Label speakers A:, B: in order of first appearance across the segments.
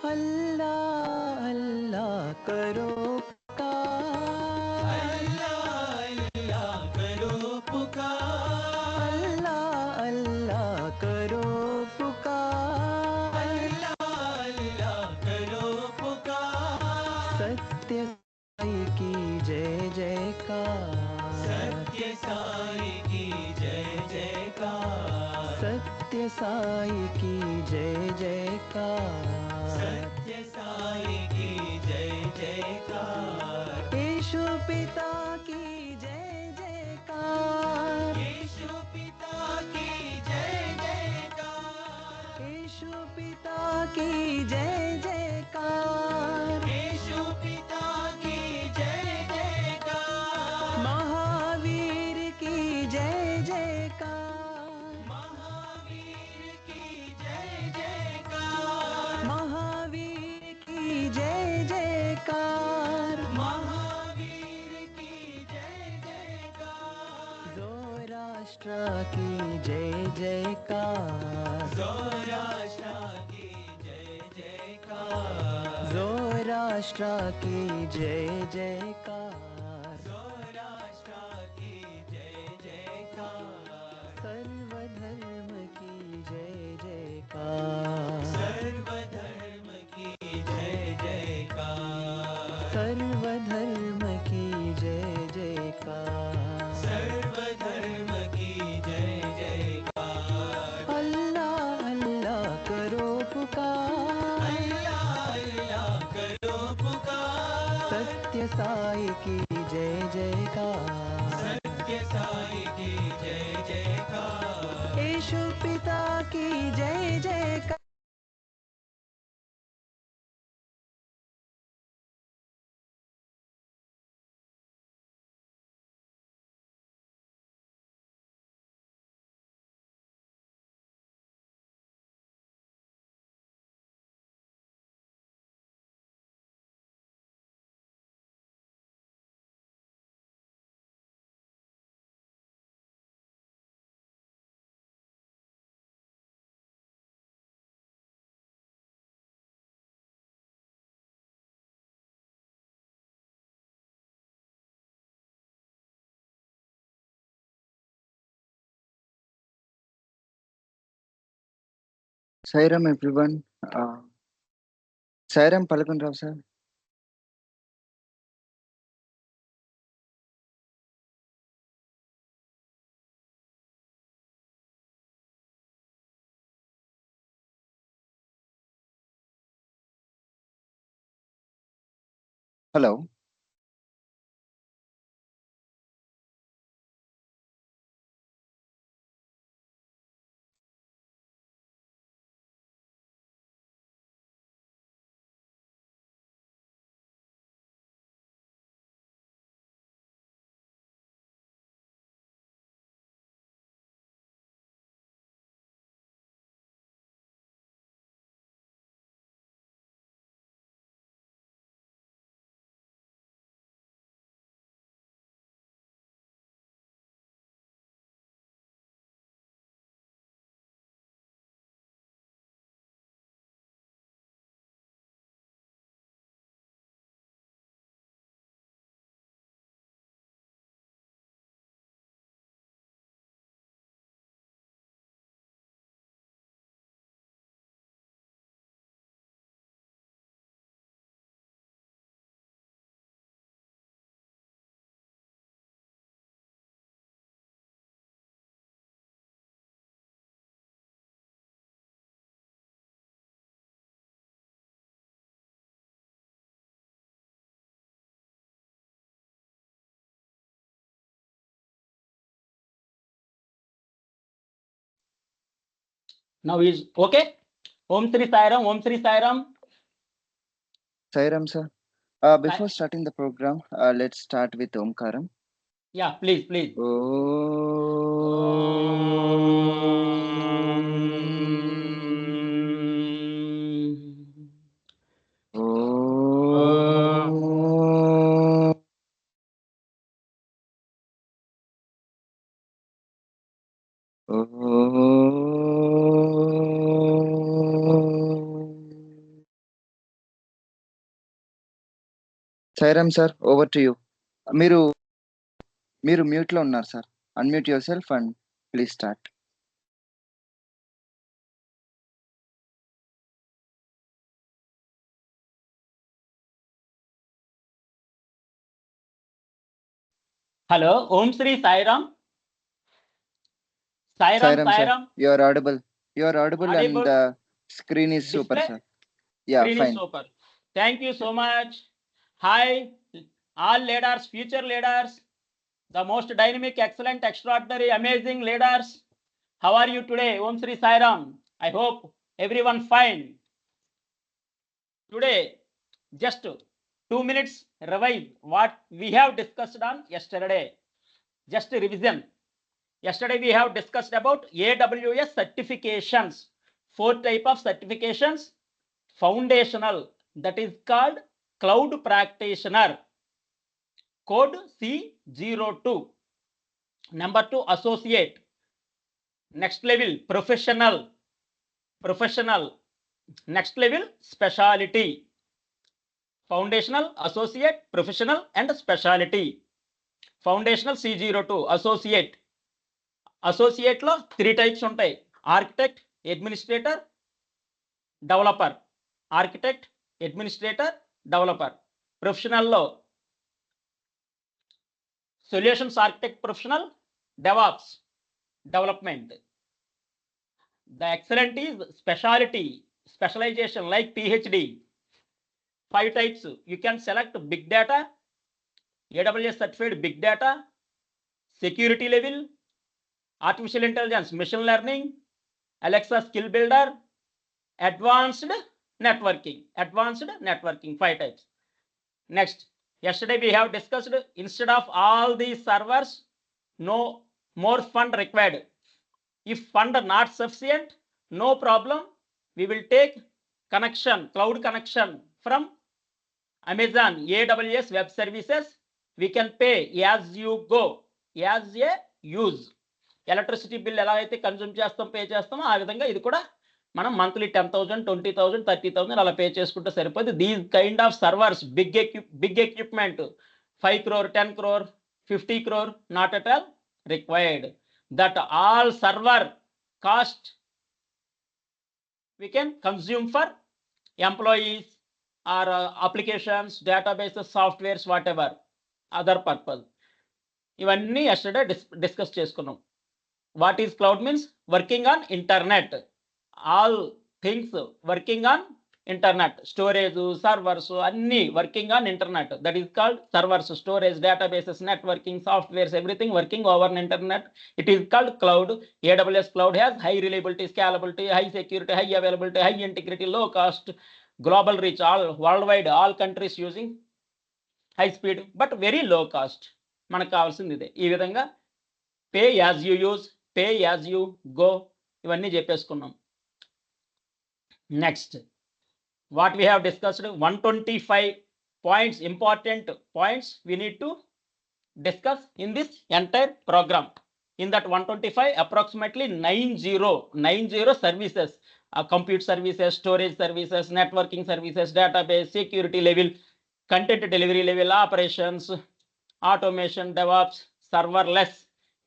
A: अल्लाह अल्लाह करो पुकार,
B: अल्लाह करो पुकार,
A: अल्लाह अल्लाह करो पुकार।
B: अल्लाह करो पुकार।
A: सत्य साई की जय जयकार,
B: सत्य साई की जय जयकार,
A: सत्य साई की जय जयकार।
B: सत्य साई की जय जयकार।
A: यीशु पिता की जय जयकार,
B: यीशु पिता की जय जयकार,
A: यीशु पिता की जय जयकार।
B: यीशु पिता की जय जयकार,
A: महावीर की जय जयकार,
B: महावीर की जय जयकार,
A: महावीर की जय जयकार।
B: महावीर की जय जयकार।
A: ज़ोराष्ट्र की जय जयकार,
B: ज़ोराष्ट्र की जय जयकार,
A: ज़ोराष्ट्र की जय जयकार।
B: ज़ोराष्ट्र की जय जयकार,
A: सर्वधर्म की जय जयकार,
B: सर्वधर्म की जय जयकार,
A: सर्वधर्म की जय जयकार।
B: सर्वधर्म की जय जयकार।
A: अल्लाह अल्लाह करो पुकार,
B: अल्लाह करो पुकार।
A: सत्य साई की जय जयकार,
B: सत्य साई की जय जयकार।
A: यीशु पिता की जय जयकार।
C: Sairam everyone. Sairam Palakundrav sir. Hello.
D: Now is okay. Om Sri Sairam, Om Sri Sairam.
C: Sairam sir. Before starting the program, let's start with Omkaram.
D: Yeah, please, please.
C: Sairam sir, over to you. మీరు mute లో ఉన్నారు sir. Unmute yourself and please start.
D: Hello, Om Shri Sairam.
C: Sairam sir,
D: Sairam.
C: you are audible. You are audible and
D: Audible.
C: the screen is super
D: Display?
C: sir. Yeah,
D: Screen
C: fine.
D: is super. Thank you so much. Hi, all leaders, future leaders, the most dynamic, excellent, extraordinary, amazing leaders. How are you today? Om Sri Sairam. I hope everyone fine. Today, just 2 minutes revise what we have discussed on yesterday. Just a revision. Yesterday we have discussed about AWS certifications. 4 type of certifications. Foundational, that is called Cloud Practitioner, code C02. Number 2, Associate. Next level, Professional. Next level, Specialty. Foundational, Associate, Professional and Specialty. Foundational C02, Associate. Associate లో 3 types ఉంటాయి: architect, administrator, developer. Architect, administrator, developer. ప్రొఫెషనల్లో solutions architect professional, DevOps, development. The excellent is speciality, specialization like PhD. 5 types. You can select big data, AWS certified big data, security level, artificial intelligence, machine learning, Alexa skill builder, advanced networking. 5 types. Next, yesterday we have discussed, instead of all these servers, no more fund required. If fund not sufficient, no problem, we will take connection, cloud connection from Amazon AWS web services. We can pay as you go, as a use. Electricity bill ఎలా అయితే consume చేస్తాం, pay చేస్తామో ఆ విధంగా ఇది కూడా మనం monthly 10,000, 20,000, 30,000 అలా పే చేసుకుంటే సరిపోతుంది. These kind of servers, big equipment, 5 crore, 10 crore, 50 crore, not at all required. That all server cost we can consume for employees or applications, databases, softwares, whatever other purpose. ఇవన్నీ yesterday discuss చేసుకున్నాం. What is cloud means? Working on internet. All things working on internet. Storage, servers, అన్ని working on internet. That is called servers, storage, databases, networking, softwares, everything working over internet. It is called cloud. AWS cloud has high reliability, scalability, high security, high availability, high integrity, low cost, global reach, all worldwide, all countries using high speed, but very low cost. మనకు కావాల్సింది ఇదే. ఈ విధంగా pay as you use, pay as you go, ఇవన్నీ చెప్పేసుకున్నాం. Next, what we have discussed, 125 points, important points we need to discuss in this entire program. In that 125, approximately 90 services, compute services, storage services, networking services, database, security level, content delivery level, operations, automation, DevOps, serverless.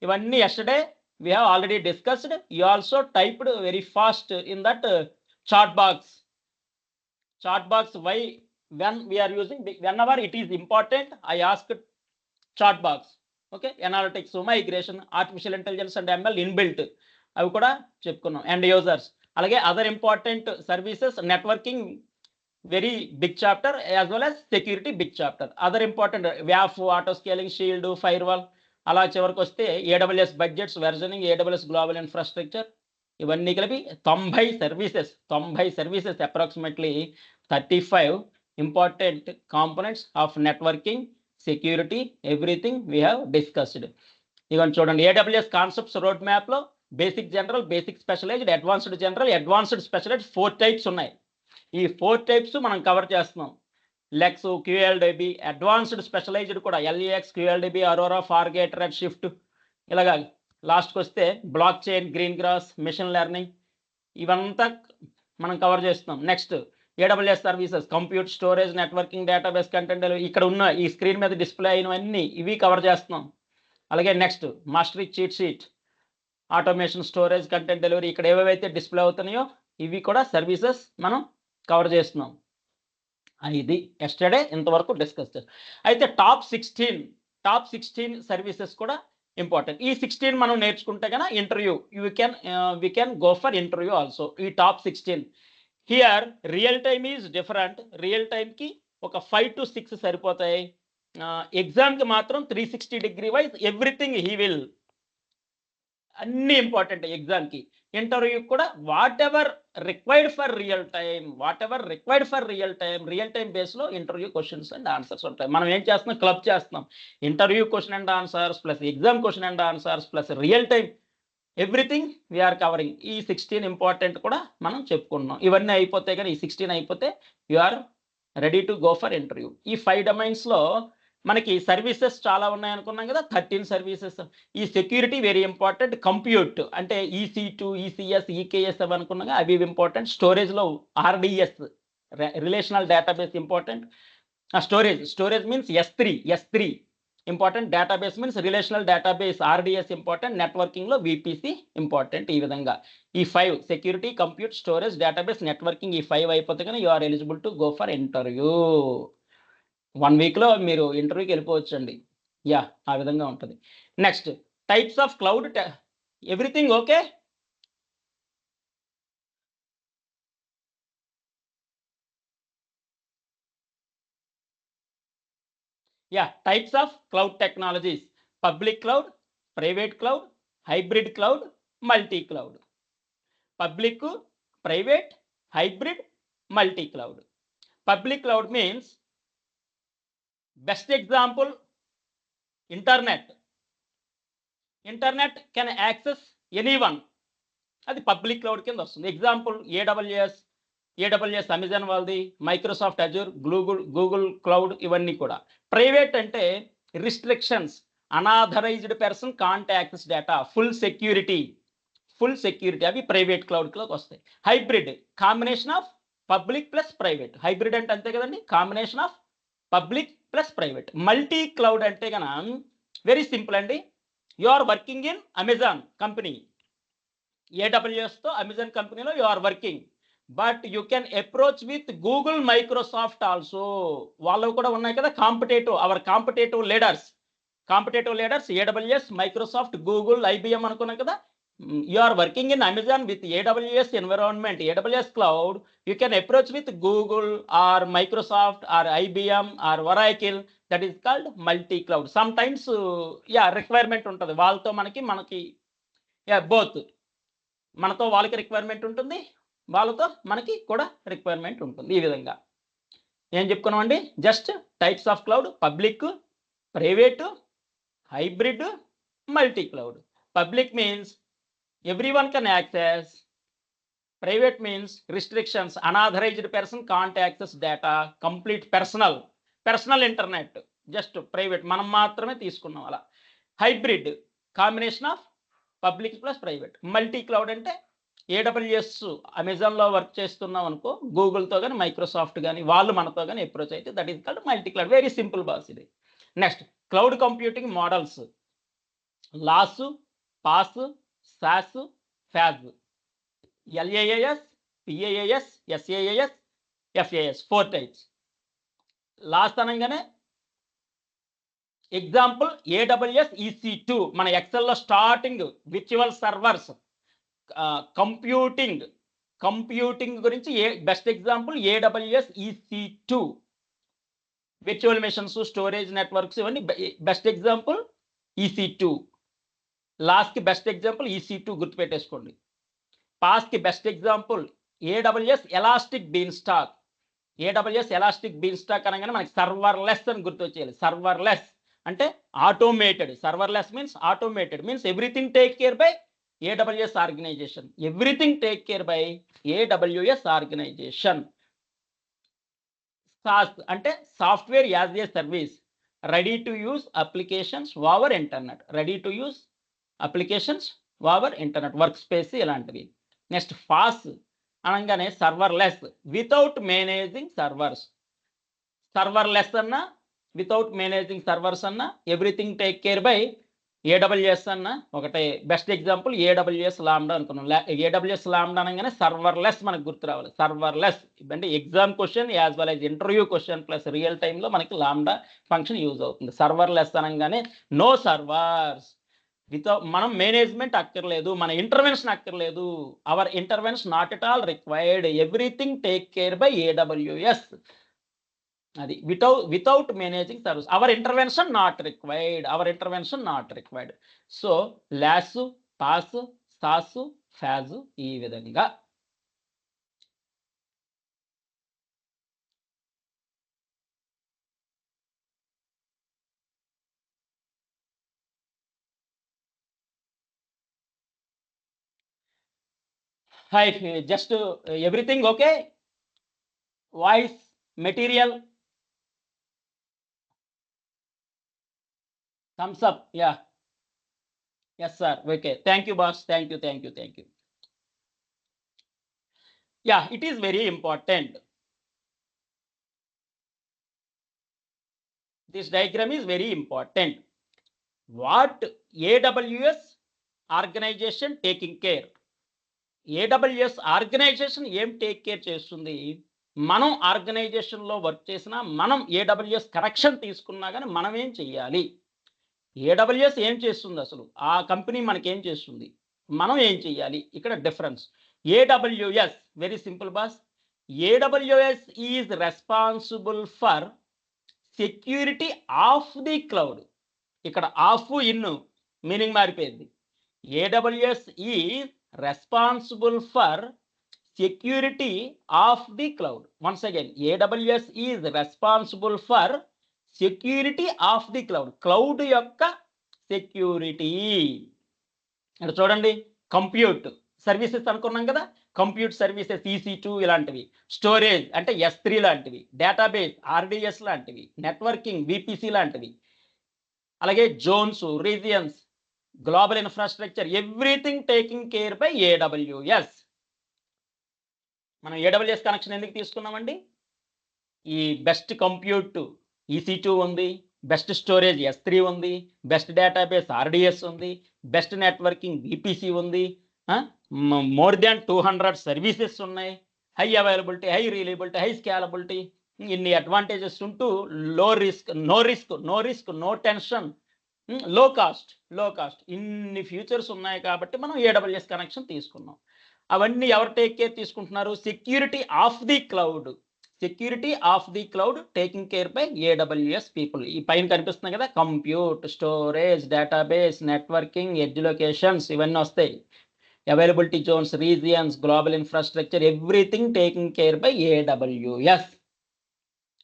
D: Ivanni yesterday we have already discussed. You also typed very fast in that chat box. Why, when we are using, whenever it is important, I ask chat box. Okay, analytics, migration, artificial intelligence and ML inbuilt, అవి కూడా చెప్పుకున్నాం. And users, అలాగే other important services, networking very big chapter, as well as security big chapter. Other important వ్యాఫ్, auto scaling, shield, fire, అలా చివరికి వస్తే AWS budgets, versioning, AWS global infrastructure, ఇవన్నీ కలిపి 90 services, approximately 35 important components of networking, security, everything we have discussed. ఇవన్నీ చూడండి. AWS concepts road map లో basic general, basic specialized, advanced general, advanced specialized 4 types ఉన్నాయి. ఈ 4 types మనం cover చేస్తున్నాం. Lex, QLDB, advanced specialized కూడా LAX, QLDB, Aurora, Fargate, Redshift, ఇలాగా లాస్ట్కి వస్తే blockchain, Greengrass, machine learning, ఇవంతా మనం కవర్ చేస్తున్నాం. Next, AWS services, compute, storage, networking, database, content delivery, ఇక్కడ ఉన్న ఈ స్క్రీన్ మీద డిస్ప్లే అయినవన్నీ ఇవి కవర్ చేస్తున్నాం. అలాగే next mastery cheat sheet, automation, storage, content delivery, ఇక్కడ ఏవేవైతే డిస్ప్లే అవుతున్నాయో ఇవి కూడా సర్వీసెస్ మనం కవర్ చేస్తున్నాం. ఇది ఎస్టర్డే ఇంతవరకు డిస్కస్ చేస్తాం. అయితే టాప్ 16 సర్వీసెస్ కూడా ఇంపార్టెంట్. ఈ 16 మనం నేర్చుకుంటే కనుక interview we can go for interview also. ఈ top 16 here real time is different. Real టైంకి ఒక 5 to 6 సరిపోతాయి. ఎగ్జామ్కి మాత్రం 360 degree wise everything he will, అన్ని ఇంపార్టెంట్ ఎగ్జామ్కి. ఇంటర్వ్యూకి కూడా whatever required for real time బేస్లో ఇంటర్వ్యూ క్వశ్చన్స్ అండ్ ఆన్సర్స్ ఉంటాయి. మనం ఏం చేస్తున్నాం, క్లబ్ చేస్తున్నాం. Interview question and answers plus exam question and answers plus real time, everything we're covering. ఈ 16 ఇంపార్టెంట్ కూడా మనం చెప్పుకుంటున్నాం. ఇవన్నీ అయిపోతే కానీ, ఈ 16 అయిపోతే you are ready to go for interview. ఈ 5 డొమైన్స్లో మనకి సర్వీసెస్ చాలా ఉన్నాయి అనుకున్నాం కదా, 13 సర్వీసెస్. ఈ సెక్యూరిటీ వెరీ ఇంపార్టెంట్. కంప్యూట్ అంటే EC2, ECS, EKS అవి అనుకున్నాం, అవి ఇంపార్టెంట్. స్టోరేజ్లో RDS, relational database important. Storage means S3 important. Database means relational database, RDS important. నెట్వర్కింగ్లో VPC ఇంపార్టెంట్. ఈ విధంగా ఈ 5 security, compute, storage, database, networking, ఈ 5 అయిపోతే కానీ you are eligible to go for interview. 1 వీక్లో మీరు ఇంటర్వ్యూకి వెళ్ళిపోవచ్చు అండి. యా, ఆ విధంగా ఉంటుంది. Next types of cloud. Everything okay? Yeah, types of cloud technologies: public cloud, private cloud, hybrid cloud, multi cloud. Public, private, hybrid, multi cloud. Public cloud means best example internet can access anyone, అది public cloud కింద వస్తుంది. Example AWS Amazon వాళ్ళది, Microsoft Azure, Google cloud, ఇవన్నీ కూడా. Private అంటే restrictions, unauthorised person can't access data, full security, అవి private క్లౌడ్లోకి వస్తాయి. Hybrid combination of public plus private. Hybrid అంటే అంతే కదండి, combination of public plus private. Multi cloud అంటే కనుక వెరీ సింపుల్ అండి. You are working in Amazon company, AWSతో Amazon కంపెనీలో you are working, but you can approach with Google, Microsoft also. వాళ్ళు కూడా ఉన్నాయి కదా competitive leaders, AWS, Microsoft, Google, IBM అనుకున్నాం కదా. You are working in Amazon with AWS environment, AWS cloud. You can approach with Google or Microsoft or IBM or Oracle. That is called multi-cloud. Sometimes requirement ఉంటుంది వాళ్ళతో మనకి both, మనతో వాళ్ళకి requirement ఉంటుంది, వాళ్ళతో మనకి కూడా రిక్వైర్మెంట్ ఉంటుంది. ఈ విధంగా ఏం చెప్పుకున్నామండి, just types of cloud: public, private, hybrid, multi cloud. Public means everyone can access. Private means restrictions, unauthorized person can't access data, complete personal internet, just private, మనం మాత్రమే తీసుకున్నాం అలా. Hybrid combination of public plus private. Multi cloud అంటే AWS అమెజాన్లో work చేస్తున్నాం అనుకో, గూగుల్తో కానీ Microsoft కానీ వాళ్ళు మనతో కానీ అప్రోచ్ అయితే, that is called multi cloud. Very simple boss ఇది. Next cloud computing models: IaaS, PaaS, SaaS, FaaS. LAAS, PAAS, SaaS, FAS, 4 types. లాస్ట్ అనగానే ఎగ్జాంపుల్ AWS EC2, మన ఎక్సెల్లో స్టార్టింగ్ విర్చువల్ సర్వర్స్, కంప్యూటింగ్ గురించి best example AWS EC2. Virtual machines, storage, networks, ఇవన్నీ best example EC2. లాస్ట్కి best example EC2 గుర్తుపెట్టేసుకోండి. పాస్కి best example AWS elastic beanstalk. అనగానే మనకి సర్వర్లెస్ అని గుర్తొచ్చేయాలి. సర్వర్లెస్ అంటే automated. Serverless means automated, means everything take care by AWS organisation. SaaS అంటే software as a service, ready to use applications over internet. Workspace ఇలాంటివి. Next FaaS అనగానే serverless without managing servers. Serverless అన్న, without managing servers అన్న, everything take care by AWS అన్న ఒకటే. Best example AWS lambda అనుకున్నాం. AWS lambda అనగానే serverless మనకు గుర్తు రావాలి. సర్వర్లెస్ అంటే exam question as well as interview question plus real టైంలో మనకి లాంబ్డా ఫంక్షన్ యూజ్ అవుతుంది. సర్వర్లెస్ అనగానే నో సర్వర్స్, వితౌట్ మనం మేనేజ్మెంట్ అక్కర్లేదు, మన ఇంటర్వెన్షన్ అక్కర్లేదు. Our intervention not at all required, everything take care by AWS. అది without managing service. Our intervention not required, our intervention not required. So IaaS, PaaS, SaaS, FaaS ఈ విధంగా. Hi, just everything okay? Voice, material, thumbs up. Yeah. Yes, sir. Okay. Thank you, boss. Thank you. Yeah, it is very important. This diagram is very important. What AWS organization taking care? AWS organization ఏం take care చేస్తుంది? మనం ఆర్గనైజేషన్లో work చేసినా, మనం AWS correction తీసుకున్నా కానీ మనం ఏం చెయ్యాలి? AWS ఏం చేస్తుంది అసలు? ఆ కంపెనీ మనకేం చేస్తుంది? మనం ఏం చెయ్యాలి? ఇక్కడ difference. AWS very simple boss. AWS is responsible for security of the cloud. ఇక్కడ ఆఫ్ ఇన్ మీనింగ్ మారిపోయింది. AWS is responsible for security of the cloud. Once again, AWS is responsible for security of the cloud. Cloud యొక్క security. ఇక్కడ చూడండి, compute services అనుకున్నాం కదా, compute services EC2 ఇలాంటివి, storage అంటే S3 లాంటివి, డేటాబేస్ RDS లాంటివి, నెట్వర్కింగ్ VPC లాంటివి, అలాగే zones, regions, global infrastructure, everything taking care by AWS. మనం AWS కనెక్షన్ ఎందుకు తీసుకున్నామండి? ఈ బెస్ట్ కంప్యూట్ EC2 ఉంది, బెస్ట్ స్టోరేజ్ S3 ఉంది, బెస్ట్ డేటాబేస్ RDS ఉంది, బెస్ట్ నెట్వర్కింగ్ VPC ఉంది, మోర్ దాన్ 200 సర్వీసెస్ ఉన్నాయి, high availability, high reliability, high scalability, ఇన్ని అడ్వాంటేజెస్ ఉంటూ నో రిస్క్, నో టెన్షన్, లో కాస్ట్ ఇన్ని ఫ్యూచర్స్ ఉన్నాయి కాబట్టి మనం AWS కనెక్షన్ తీసుకున్నాం. అవన్నీ ఎవరు టేక్ కేర్ తీసుకుంటున్నారు? Security of the cloud taking care by AWS people. ఈ పైన కనిపిస్తున్నాయి కదా, compute, storage, database, networking, edge locations ఇవన్నీ వస్తాయి. Availability Jones, regions, global infrastructure, everything taking care by AWS.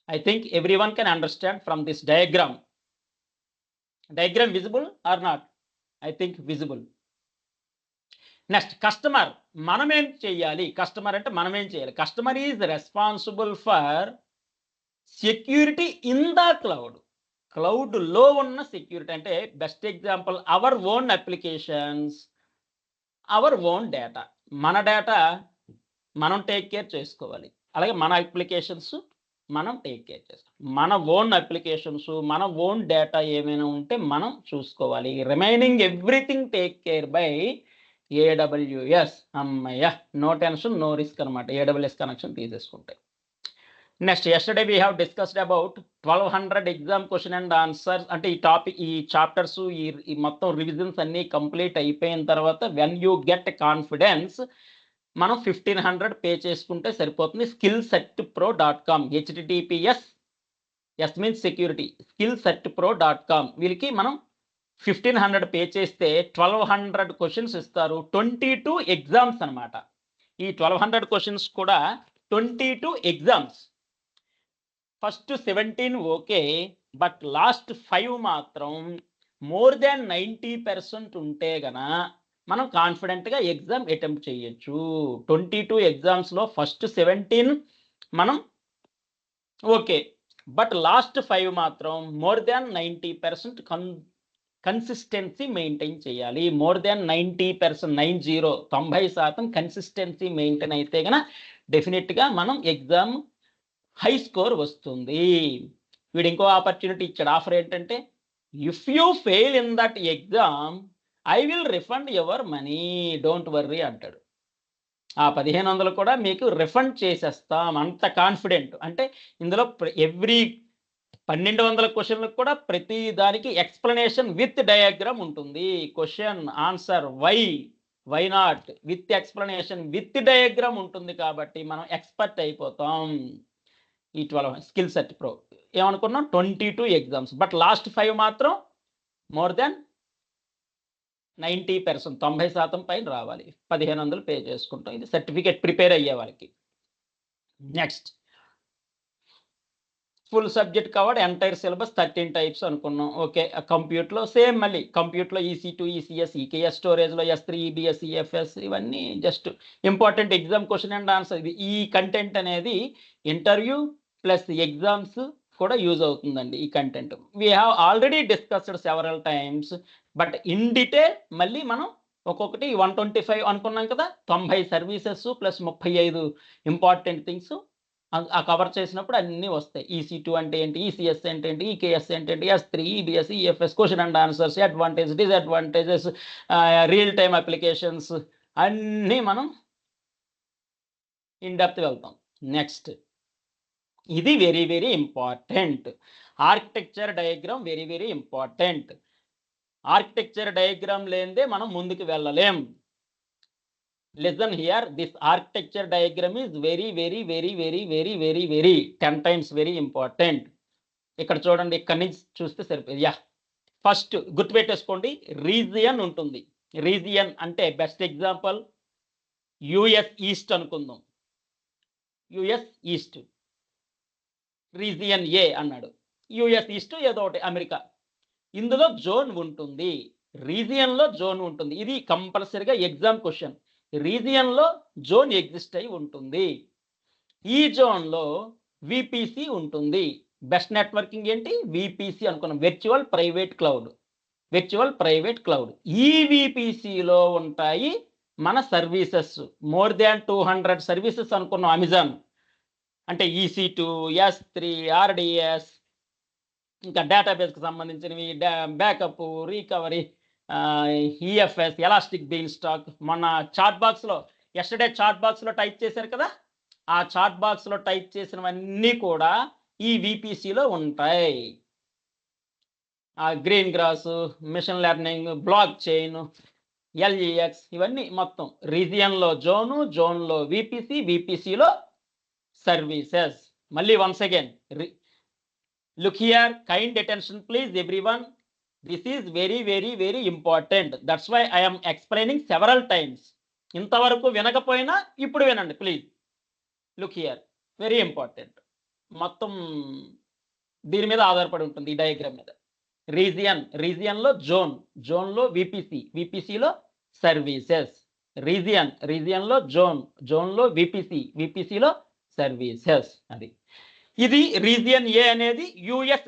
D: I think everyone can understand from this diagram. Diagram visible or not? I think visible. Next customer. మనం ఏం చేయాలి? Customer అంటే మనం ఏం చేయాలి? Customer is responsible for security in the cloud. క్లౌడ్లో ఉన్న security అంటే best example our own applications, our own data. మన డేటా మనం టేక్ కేర్ చేసుకోవాలి, అలాగే మన అప్లికేషన్స్ మనం టేక్ కేర్ చేస్తాం. మన ఓన్ అప్లికేషన్స్, మన ఓన్ డేటా ఏమైనా ఉంటే మనం చూసుకోవాలి. Remaining everything take care by AWS. అమ్మయ్య, నో టెన్షన్, నో రిస్క్ అనమాట AWS కనెక్షన్ తీసేసుకుంటే. Next, yesterday we have discussed about 1200 exam question and answers. అంటే ఈ టాపిక్, ఈ చాప్టర్స్, ఈ మొత్తం రివిజన్స్ అన్నీ కంప్లీట్ అయిపోయిన తర్వాత వెన్ యూ గెట్ కాన్ఫిడెన్స్ మనం 1500 పే చేసుకుంటే సరిపోతుంది. skillsetpro.com, HTTPS, S means security, skillsetpro.com. వీళ్ళకి మనం 1500 పే చేస్తే 1200 క్వశ్చన్స్ ఇస్తారు. 22 ఎగ్జామ్స్ అనమాట. ఈ 1200 క్వశ్చన్స్ కూడా 22 exams. First 17 okay, but last 5 మాత్రం మోర్ దాన్ 90% ఉంటే గన మనం కాన్ఫిడెంట్గా ఎగ్జామ్ అటెంప్ట్ చేయొచ్చు. 22 ఎగ్జామ్స్లో ఫస్ట్ 17 మనం ఓకే, బట్ లాస్ట్ 5 మాత్రం మోర్ దాన్ 90% కన్సిస్టెన్సీ మెయింటైన్ చేయాలి. మోర్ దాన్ 90%, 90% కన్సిస్టెన్సీ మెయింటైన్ అయితే కనుక డెఫినెట్గా మనం ఎగ్జామ్ హై స్కోర్ వస్తుంది. వీడు ఇంకో ఆపర్చునిటీ ఇచ్చాడు. ఆఫర్ ఏంటంటే, if you fail in that exam I will refund your money, don't worry అంటాడు. ఆ 1500 కూడా మీకు రిఫండ్ చేసేస్తాం, అంత కాన్ఫిడెంట్. అంటే ఇందులో ఎవ్రీ 1200 క్వశ్చన్లకు కూడా ప్రతి దానికి ఎక్స్ప్లెనేషన్ విత్ డయాగ్రామ్ ఉంటుంది. Question answer why not with explanation with diagram ఉంటుంది. కాబట్టి మనం ఎక్స్పర్ట్ అయిపోతాం. ఈ 12 స్కిల్ సెట్ ప్రో ఏమనుకున్నాం 22 ఎగ్జామ్స్, బట్ లాస్ట్ 5 మాత్రం మోర్ దాన్ 90%, 90% పైన రావాలి. 1500 పే చేసుకుంటాం. ఇది సర్టిఫికేట్ ప్రిపేర్ అయ్యే వాళ్ళకి. Next full subject covered, entire syllabus 13 types అనుకున్నాం. ఓకే. కంప్యూటర్లో సేమ్, మళ్ళీ కంప్యూటర్లో EC2, ECS, EKS, స్టోరేజ్లో S3, EBS, EFS, ఇవన్నీ just important exam question and answer. ఇది ఈ కంటెంట్ అనేది ఇంటర్వ్యూ ప్లస్ ఎగ్జామ్స్ కూడా యూజ్ అవుతుందండి. ఈ content we have already discussed several times, but in detail మళ్ళీ మనం ఒక్కొక్కటి 125 అనుకున్నాం కదా, 90 సర్వీసెస్ ప్లస్ 35 ఇంపార్టెంట్ థింగ్స్ ఆ కవర్ చేసినప్పుడు అన్నీ వస్తాయి. EC2 అంటే ఏంటి, ECS అంటే ఏంటి, EKS అంటే ఏంటి, S3, EBS, EFS, question and answers, advantage, disadvantages, real time applications అన్నీ మనం ఇన్ డెప్త్ వెళ్తాం. నెక్స్ట్ ఇది very very important. Architecture diagram very very important. Architecture diagram లేనిదే మనం ముందుకు వెళ్ళలేం. Listen here, this architecture diagram is very very very very very very very 10 times very important. ఇక్కడ చూడండి, ఇక్కడి నుంచి చూస్తే సరిపోయింది. ఫస్ట్ గుర్తుపెట్టేసుకోండి, రీజియన్ ఉంటుంది. రీజియన్ అంటే బెస్ట్ ఎగ్జాంపుల్ US ఈస్ట్ అనుకుందాం. US ఈస్ట్ రీజియన్ ఏ అన్నాడు. US ఈస్ట్ ఏదో ఒకటి అమెరికా. ఇందులో జోన్ ఉంటుంది, రీజియన్లో జోన్ ఉంటుంది. ఇది కంపల్సరీగా ఎగ్జామ్ క్వశ్చన్. రీజియన్లో జోన్ ఎగ్జిస్ట్ అయి ఉంటుంది. ఈ జోన్లో VPC ఉంటుంది. బెస్ట్ నెట్వర్కింగ్ ఏంటి, VPC అనుకున్నాం, virtual private cloud. Virtual private cloud. ఈ VPCలో ఉంటాయి మన సర్వీసెస్. మోర్ దాన్ 200 సర్వీసెస్ అనుకున్నాం. అమెజాన్ అంటే EC2, S3, RDS, ఇంకా డేటాబేస్కి సంబంధించినవి, backup, recovery, EFS, Elastic Beanstalk. మొన్న చాట్ బాక్స్లో, ఎస్టర్డే చాట్ బాక్స్లో టైప్ చేశారు కదా, ఆ చాట్ బాక్స్లో టైప్ చేసినవన్నీ కూడా ఈ VPCలో ఉంటాయి. Greengrass, machine learning, blockchain, LEX, ఇవన్నీ మొత్తం రీజియన్లో జోను, జోన్లో VPC, VPCలో సర్వీసెస్. మళ్ళీ once again look here, kind attention please everyone. This is very very very important. That's why I am explaining several times. ఇంతవరకు వినకపోయినా ఇప్పుడు వినండి please. Look here, very important. మొత్తం దీని మీద ఆధారపడి ఉంటుంది, ఈ డయాగ్రామ్ మీద. రీజియన్లో జోన్, జోన్లో VPC, VPCలో సర్వీసెస్. రీజియన్లో జోన్, జోన్లో VPC, VPCలో సర్వీసెస్. అది ఇది రీజియన్ ఏ అనేది US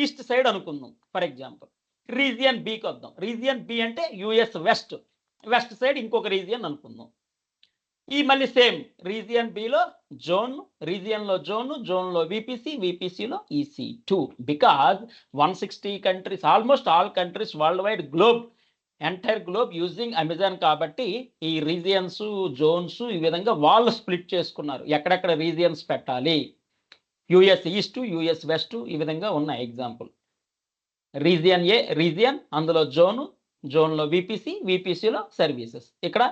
D: ఈస్ట్ సైడ్ అనుకుందాం ఫర్ ఎగ్జాంపుల్. రీజియన్ బికి వద్దాం. రీజియన్ బి అంటే US వెస్ట్ సైడ్ ఇంకొక రీజియన్ అనుకుందాం. ఈ మళ్ళీ సేమ్ రీజియన్ బిలో జోన్, రీజియన్లో జోన్, జోన్లో VPC, VPCలో EC2. Because 160 countries, almost all countries worldwide, entire globe using Amazon. కాబట్టి ఈ రీజియన్స్, జోన్స్ ఈ విధంగా వాళ్ళు స్ప్లిట్ చేసుకున్నారు, ఎక్కడెక్కడ రీజియన్స్ పెట్టాలి. US ఈస్ట్, US వెస్ట్, ఈ విధంగా ఉన్న ఎగ్జాంపుల్. రీజియన్ ఏ రీజియన్, అందులో జోను, జోన్లో VPC, VPCలో సర్వీసెస్. ఇక్కడ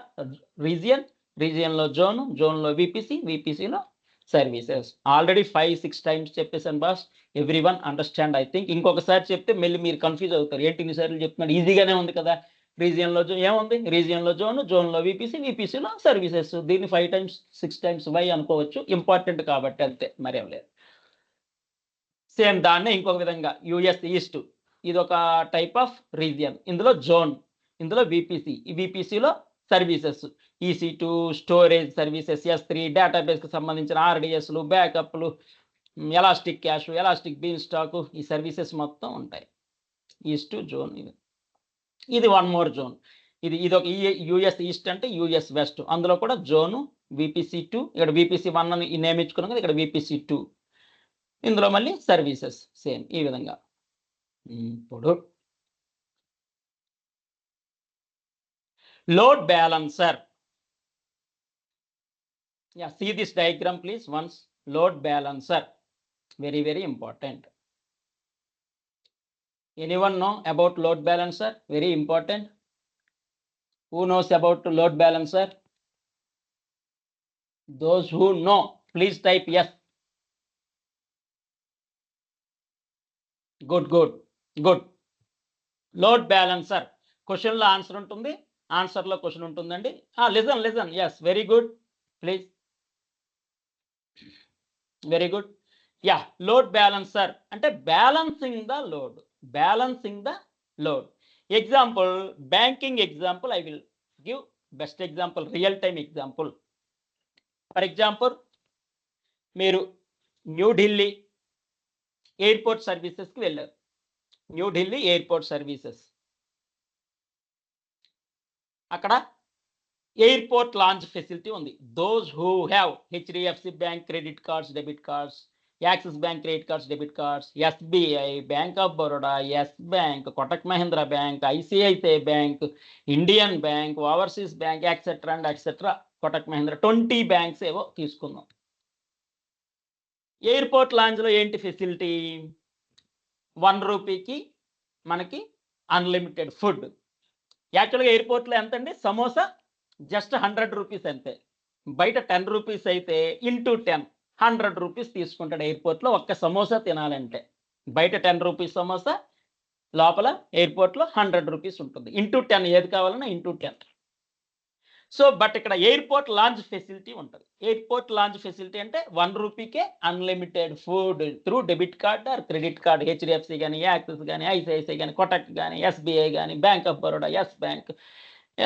D: రీజియన్లో జోను, జోన్లో VPC, VPCలో సర్వీసెస్. ఆల్రెడీ 5-6 times చెప్పేసాను boss. Everyone understand I think. ఇంకొకసారి చెప్తే మళ్ళీ మీరు కన్ఫ్యూజ్ అవుతారు, ఏంటి ఇన్నిసార్లు చెప్తున్నాడు, ఈజీగానే ఉంది కదా. రీజియన్లో ఏముంది, రీజియన్లో జోను, జోన్లో VPC, VPCలో సర్వీసెస్. దీన్ని 5-6 times వై అనుకోవచ్చు, ఇంపార్టెంట్ కాబట్టి అంతే, మరేం లేదు. సేమ్ దాన్నే ఇంకొక విధంగా US ఈస్ట్, ఇది ఒక టైప్ ఆఫ్ రీజియన్. ఇందులో జోన్, ఇందులో VPC, ఈ VPCలో services. EC2 storage services, S3 డేటాబేస్కి సంబంధించిన RDSలు, బ్యాకప్లు, elastic cache, elastic beanstalk, ఈ సర్వీసెస్ మొత్తం ఉంటాయి. East zone. ఇది వన్ మోర్ జోన్. ఇది ఒక యుఎస్ ఈస్ట్ అంటే యుఎస్ వెస్ట్, అందులో కూడా జోను VPC2. ఇక్కడ VPC1 అని నియమించుకున్నాం కదా, ఇక్కడ VPC2. ఇందులో మళ్ళీ సర్వీసెస్ సేమ్ ఈ విధంగా. ఇప్పుడు load balancer. See this diagram please once. Load balancer, very very important. Anyone know about load balancer? Very important. Who knows about load balancer? Those who know, please type yes. Good. Load balancer. Question lo answer untundi, answer lo question untundandi. Listen. Yes, very good. Please. Very good. Yeah, load balancer అంటే balancing the load. Example, banking example I will give best example, real time example. For example, మీరు New Delhi airport సర్వీసెస్కి వెళ్ళారు. New Delhi airport services, అక్కడ airport lounge facility ఉంది. Those who have HDFC bank credit cards, debit cards, Axis bank credit cards, debit cards, SBI, bank of Baroda, Yes Bank, Kotak Mahindra bank, ICICI bank, Indian bank, overseas bank, etcetera and etcetera. Kotak Mahindra 20 banks ఏవో తీసుకుందాం. Airport లాంచ్లో ఏంటి facility? 1 రూపీకి మనకి unlimited food. యాక్చువల్గా ఎయిర్పోర్ట్లో ఎంత అండి? Samosa just 100 rupees అంతే. బయట 10 రూపీస్ అయితే ఇంటూ 10 100 రూపీస్ తీసుకుంటాడు ఎయిర్పోర్ట్లో ఒక్క సమోసా తినాలంటే. బయట 10 రూపీస్ సమోసా, లోపల ఎయిర్పోర్ట్లో 100 రూపీస్ ఉంటుంది. ఇంటూ 10 ఏది కావాలన్నా ఇంటూ 10. సో బట్ ఇక్కడ ఎయిర్పోర్ట్ లాంచ్ ఫెసిలిటీ ఉంటుంది. ఎయిర్పోర్ట్ లాంచ్ ఫెసిలిటీ అంటే 1 రూపీకే unlimited food through debit card or credit card. HDFC కానీ, యాక్సిస్ కానీ, ICICI కానీ, కోటక్ కానీ, SBI కానీ, bank of Baroda, Yes bank,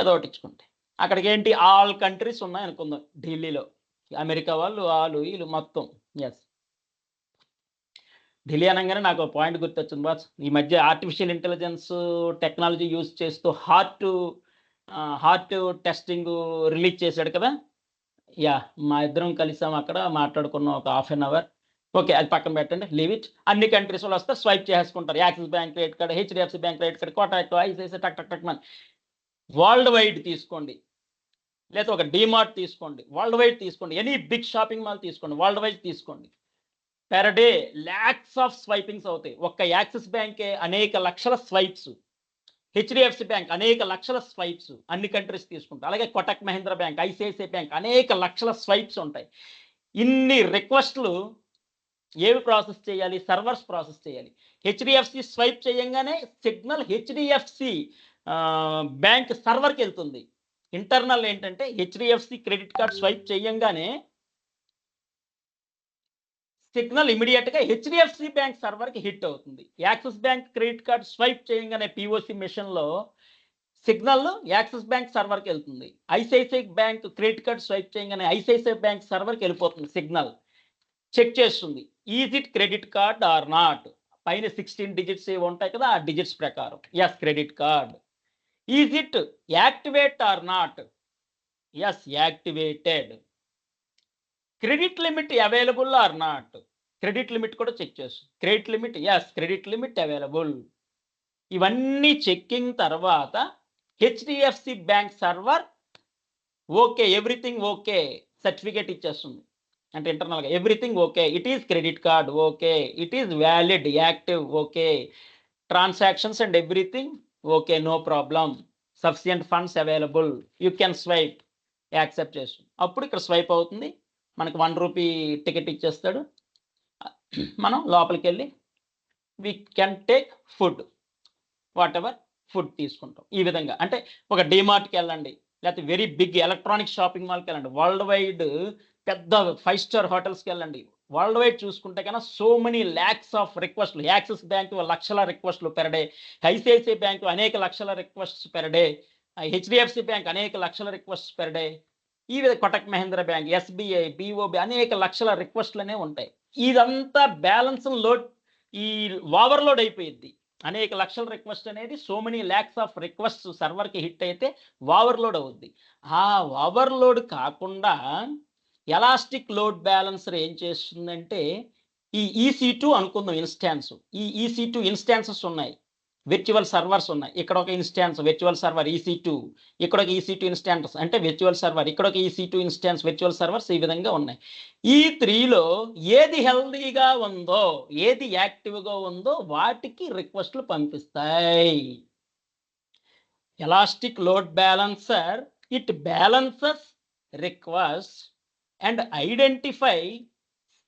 D: ఏదో ఒకటి ఇచ్చుకుంటే. అక్కడికి ఏంటి, ఆల్ కంట్రీస్ ఉన్నాయి అనుకుందాం. ఢిల్లీలో అమెరికా వాళ్ళు వీళ్ళు మొత్తం. ఎస్, ఢిల్లీ అనగానే నాకు పాయింట్ గుర్తొచ్చింది బాస్. ఈ మధ్య ఆర్టిఫిషియల్ ఇంటెలిజెన్స్ టెక్నాలజీ యూజ్ చేస్తూ హార్ట్ టెస్టింగ్ రిలీజ్ చేశాడు కదా. మా ఇద్దరం కలిసాం, అక్కడ మాట్లాడుకున్నాం ఒక ½ అన్ అవర్. ఓకే, అది పక్కన పెట్టండి, లీవ్ ఇట్. అన్ని కంట్రీస్ వాళ్ళు వస్తే స్వైప్ చేసుకుంటారు. Axis bank credit card, HDFC bank credit card, Kotak, ICICI, టక్ మన వరల్డ్ వైడ్ తీసుకోండి, లేదా ఒక డిమార్ట్ తీసుకోండి, వరల్డ్ వైడ్ తీసుకోండి, ఎనీ బిగ్ షాపింగ్ మాల్ తీసుకోండి, వరల్డ్ వైడ్ తీసుకోండి. పెర్ డే ల్యాక్స్ ఆఫ్ స్వైపింగ్స్ అవుతాయి. ఒక్క యాక్సిస్ బ్యాంకే అనేక లక్షల స్వైప్స్, HDFC బ్యాంక్ అనేక లక్షల స్వైప్స్, అన్ని కంట్రీస్ తీసుకుంటారు. అలాగే Kotak Mahindra bank, ICICI bank అనేక లక్షల స్వైప్స్ ఉంటాయి. ఇన్ని రిక్వెస్ట్లు ఏవి ప్రాసెస్ చేయాలి? సర్వర్స్ ప్రాసెస్ చేయాలి. HDFC స్వైప్ చేయంగానే సిగ్నల్ HDFC బ్యాంక్ సర్వర్కి వెళ్తుంది. ఇంటర్నల్ ఏంటంటే HDFC క్రెడిట్ కార్డ్ స్వైప్ చేయంగానే సిగ్నల్ ఇమీడియట్గా HDFC బ్యాంక్ సర్వర్కి హిట్ అవుతుంది. Axis bank credit card swipe చేయగానే POC మిషన్లో సిగ్నల్ యాక్సిస్ బ్యాంక్ సర్వర్కి వెళ్తుంది. ICICI bank credit card swipe చేయగానే ICICI బ్యాంక్ సర్వర్కి వెళ్ళిపోతుంది. సిగ్నల్ చెక్ చేస్తుంది, is it credit card or not. పైన 16 డిజిట్స్ ఏవి ఉంటాయి కదా, ఆ డిజిట్స్ ప్రకారం yes credit card. Is it activate or not? Yes activated. Credit limit available or not? Credit limit కూడా చెక్ చేస్తుంది. Credit limit, yes credit limit available. ఇవన్నీ checking తర్వాత HDFC bank server okay, everything okay, certificate ఇచ్చేస్తుంది. అంటే ఇంటర్నల్గా everything okay, it is credit card okay, it is valid, active okay, transactions and everything okay, no problem, sufficient funds available, you can swipe, accept చేస్తుంది. అప్పుడు ఇక్కడ swipe అవుతుంది, మనకు 1 rupee ticket ఇచ్చేస్తాడు. మనం లోపలికి వెళ్ళి we can take food, what ever food తీసుకుంటాం. ఈ విధంగా అంటే ఒక డిమార్ట్కి వెళ్ళండి, లేకపోతే వెరీ బిగ్ ఎలక్ట్రానిక్ షాపింగ్ మాల్కి వెళ్ళండి, వరల్డ్ వైడ్ పెద్ద 5 స్టార్ హోటల్స్కి వెళ్ళండి. వరల్డ్ వైడ్ చూసుకుంటే కన్నా సో మెనీ ల్యాక్స్ ఆఫ్ రిక్వెస్ట్లు. యాక్సిస్ బ్యాంక్ లక్షల రిక్వెస్ట్లు పెర్ డే, ICICI బ్యాంక్ అనేక లక్షల requests per day, HDFC bank అనేక లక్షల రిక్వెస్ట్స్ పెర్ డే, ఈ విధంగా Kotak Mahindra bank, SBI, BOB అనేక లక్షల రిక్వెస్ట్లనే ఉంటాయి. ఇదంతా బ్యాలెన్స్ లోడ్ ఈ ఓవర్లోడ్ అయిపోయింది. అనేక లక్షల రిక్వెస్ట్ అనేది so many lakhs of request సర్వర్కి హిట్ అయితే ఓవర్లోడ్ అవుద్ది. ఆ ఓవర్లోడ్ కాకుండా ఎలాస్టిక్ లోడ్ బ్యాలెన్సర్ ఏం చేస్తుందంటే ఈ EC2 అనుకుందాం ఇన్స్టాన్స్. ఈ EC2 ఇన్స్టాన్సెస్ ఉన్నాయి, విర్చువల్ సర్వర్స్ ఉన్నాయి. ఇక్కడ ఒక ఇన్స్టాన్స్ విర్చువల్ సర్వర్ EC2, ఇక్కడ ఒక EC2 ఇన్స్టాన్స్ అంటే విర్చువల్ సర్వర్, ఇక్కడ ఒక EC2 ఇన్స్టాన్స్ విర్చువల్ సర్వర్స్, ఈ విధంగా ఉన్నాయి. ఈ 3లో ఏది హెల్దీగా ఉందో, ఏది యాక్టివ్గా ఉందో వాటికి రిక్వెస్ట్లు పంపిస్తాయి. Elastic load balancer it balances request and identify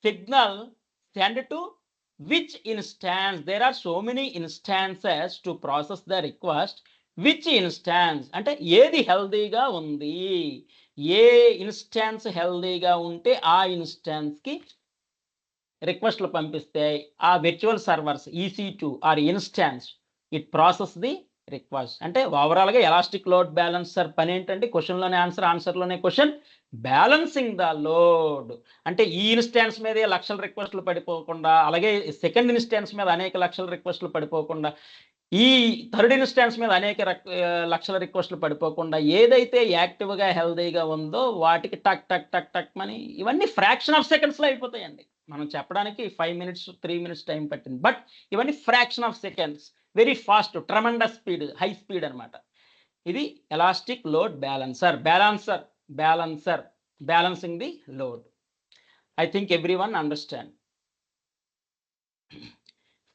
D: signal send to which instance. There are so many instances to process the request. Which instance అంటే ఏది హెల్దీగా ఉంది, ఏ ఇన్స్టాన్స్ హెల్దీగా ఉంటే ఆ ఇన్స్టాన్స్కి రిక్వెస్ట్లు పంపిస్తాయి. ఆ virtual servers EC2 or instance it process the request. అంటే ఓవరాల్గా ఎలాస్టిక్ లోడ్ బ్యాలెన్సర్ పని ఏంటంటే క్వశ్చన్లోనే ఆన్సర్, ఆన్సర్లోనే క్వశ్చన్, బ్యాలెన్సింగ్ ద లోడ్. అంటే ఈ ఇన్స్టాన్స్ మీదే లక్షల రిక్వెస్ట్లు పడిపోకుండా, అలాగే సెకండ్ ఇన్స్టాన్స్ మీద అనేక లక్షల రిక్వెస్ట్లు పడిపోకుండా, ఈ థర్డ్ ఇన్స్టాన్స్ మీద అనేక లక్షల రిక్వెస్ట్లు పడిపోకుండా ఏదైతే యాక్టివ్గా హెల్దీగా ఉందో వాటికి టక్ టక్ టక్ టక్ అని ఇవన్నీ ఫ్రాక్షన్ ఆఫ్ సెకండ్స్లో అయిపోతాయండి. మనం చెప్పడానికి 5 minutes 3 minutes టైం పట్టింది, బట్ ఇవన్నీ fraction of seconds, very fast, tremendous speed, high speed అనమాట. ఇది elastic load balancer. Balancing the load. I think everyone understand.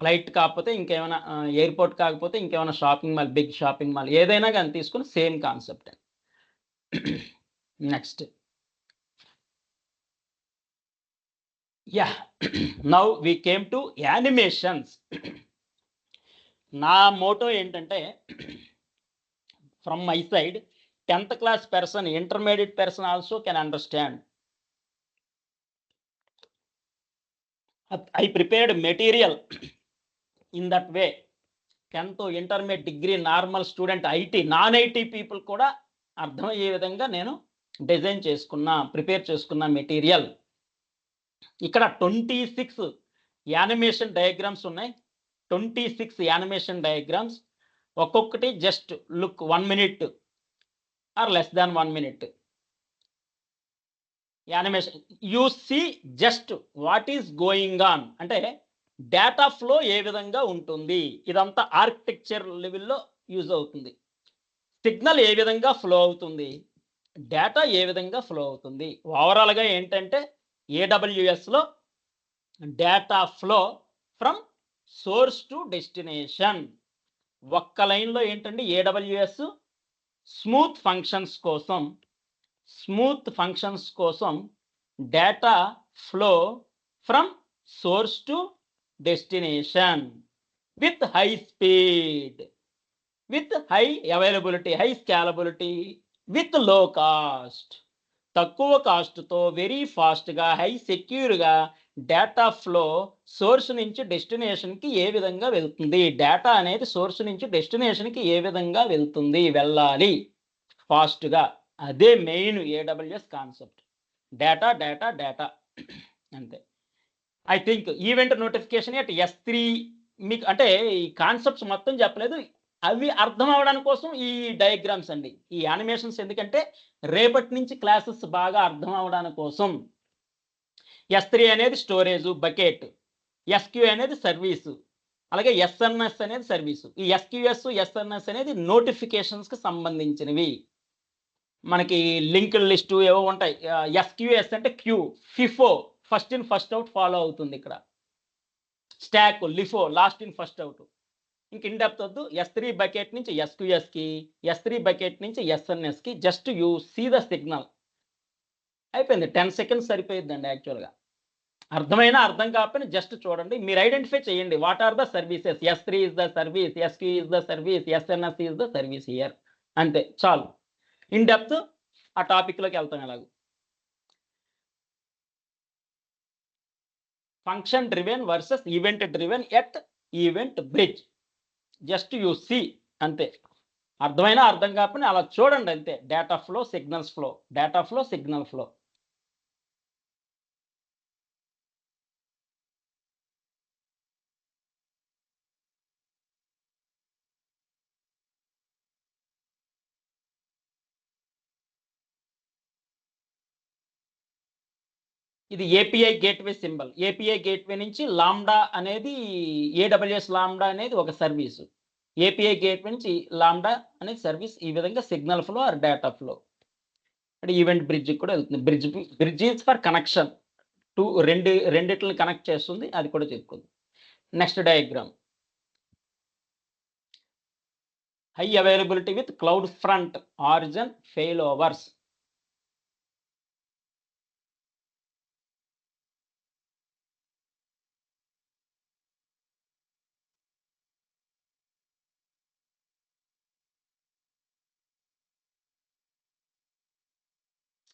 D: Flight కాకపోతే ఇంకేమైనా, ఎయిర్పోర్ట్ కాకపోతే ఇంకేమైనా shopping mall, big shopping mall ఏదైనా కానీ తీసుకుని same concept. Next, now we came to animations. నా మోటో ఏంటంటే from my side 10th class person, intermediate person also can understand. I prepared material in that way. 10th intermediate degree normal student, IT non IT people కూడా అర్థమయ్యే విధంగా నేను design చేసుకున్నా, prepare చేసుకున్న material. ఇక్కడ 26 animation diagrams ఉన్నాయి. 26 animation diagrams, ఒక్కొక్కటి just look 1 minute or less than 1 minute. Animation you see just what is going on, అంటే డేటా ఫ్లో ఏ విధంగా ఉంటుంది. ఇదంతా ఆర్కిటెక్చర్ లెవెల్లో యూజ్ అవుతుంది. సిగ్నల్ ఏ విధంగా ఫ్లో అవుతుంది, డేటా ఏ విధంగా ఫ్లో అవుతుంది. ఓవరాల్గా ఏంటంటే AWSలో data flow from source to destination. ఒక్క లైన్లో ఏంటంటే AWS స్మూత్ ఫంక్షన్స్ కోసం data flow from source to destination with high speed, with high availability, high scalability, with low cost. తక్కువ కాస్ట్తో వెరీ ఫాస్ట్గా, హై సెక్యూర్గా డేటా ఫ్లో సోర్స్ నుంచి డెస్టినేషన్కి ఏ విధంగా వెళ్తుంది, డేటా అనేది సోర్స్ నుంచి డెస్టినేషన్కి ఏ విధంగా వెళ్ళాలి ఫాస్ట్గా. అదే main AWS concept. Data data data అంతే. I think event notification at S3 మీకు అంటే ఈ కాన్సెప్ట్స్ మొత్తం చెప్పలేదు, అవి అర్థం అవడానికి కోసం ఈ డయాగ్రామ్స్ అండి, ఈ యానిమేషన్స్. ఎందుకంటే రేపటి నుంచి క్లాసెస్ బాగా అర్థం అవడానికి కోసం. S3 అనేది స్టోరేజ్ బకెట్, SQ అనేది సర్వీసు, అలాగే SNS అనేది సర్వీసు. ఈ SQS SNS అనేది నోటిఫికేషన్స్కి సంబంధించినవి. మనకి లింక్డ్ లిస్టు ఏవో ఉంటాయి. SQS అంటే queue, FIFO first in first out follow అవుతుంది ఇక్కడ. Stack, LIFO last in first out. ఇంక ఇన్ డెప్త్ వద్దు. S3 బకెట్ నుంచి SQSకి, S3 బకెట్ నుంచి SNSకి. Just you see the signal, అయిపోయింది. 10 seconds సరిపోయిద్దండి యాక్చువల్గా. అర్థమైనా అర్థం కాకపోయినా జస్ట్ చూడండి, మీరు ఐడెంటిఫై చేయండి what are the services. S3 is the service, SQ is the service, SNS is the service here. అంతే, చాలు. ఇన్ డెప్త్ ఆ టాపిక్లోకి వెళ్తాం. ఎలాగో function driven versus event driven at event bridge. Just you see అంతే. అర్థమైనా అర్థం కాకపోయినా అలా చూడండి అంతే. Data flow, signals flow, data flow, signal flow. ఇది API gateway symbol. API gateway నుంచి లాంబ్డా అనేది ఏడబ్ల్యూఎస్ లాంబ్డా అనేది ఒక సర్వీసు. ఏపీఐ గేట్వే నుంచి లాంబ్డా అనేది సర్వీస్. ఈ విధంగా signal flow or data flow. అంటే ఈవెంట్ బ్రిడ్జ్కి కూడా వెళ్తుంది. Bridge is for connection to రెండిట్లని కనెక్ట్ చేస్తుంది. అది కూడా చెప్పుకుంది. Next diagram. High availability with cloud front origin failovers.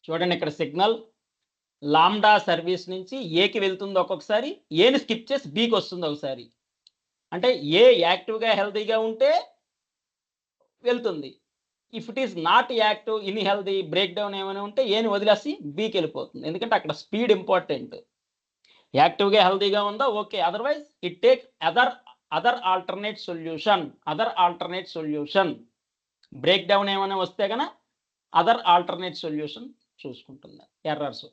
D: చూడండి ఇక్కడ సిగ్నల్ లాంబ్డా సర్వీస్ నుంచి ఏకి వెళ్తుంది ఒక్కొక్కసారి, ఏని స్కిప్ చేసి బీకి వస్తుంది ఒకసారి. అంటే ఏ యాక్టివ్గా హెల్తీగా ఉంటే వెళ్తుంది. If it is not active, in healthy, break down ఏమైనా ఉంటే ఏని వదిలేసి బీకి వెళ్ళిపోతుంది. ఎందుకంటే అక్కడ స్పీడ్ ఇంపార్టెంట్. యాక్టివ్గా హెల్తీగా ఉందా okay, otherwise it take other alternate solution. Break down ఏమైనా వస్తే కనుక అదర్ ఆల్టర్నేట్ సొల్యూషన్ చూసుకుంటుంది. ఎర్రర్స్.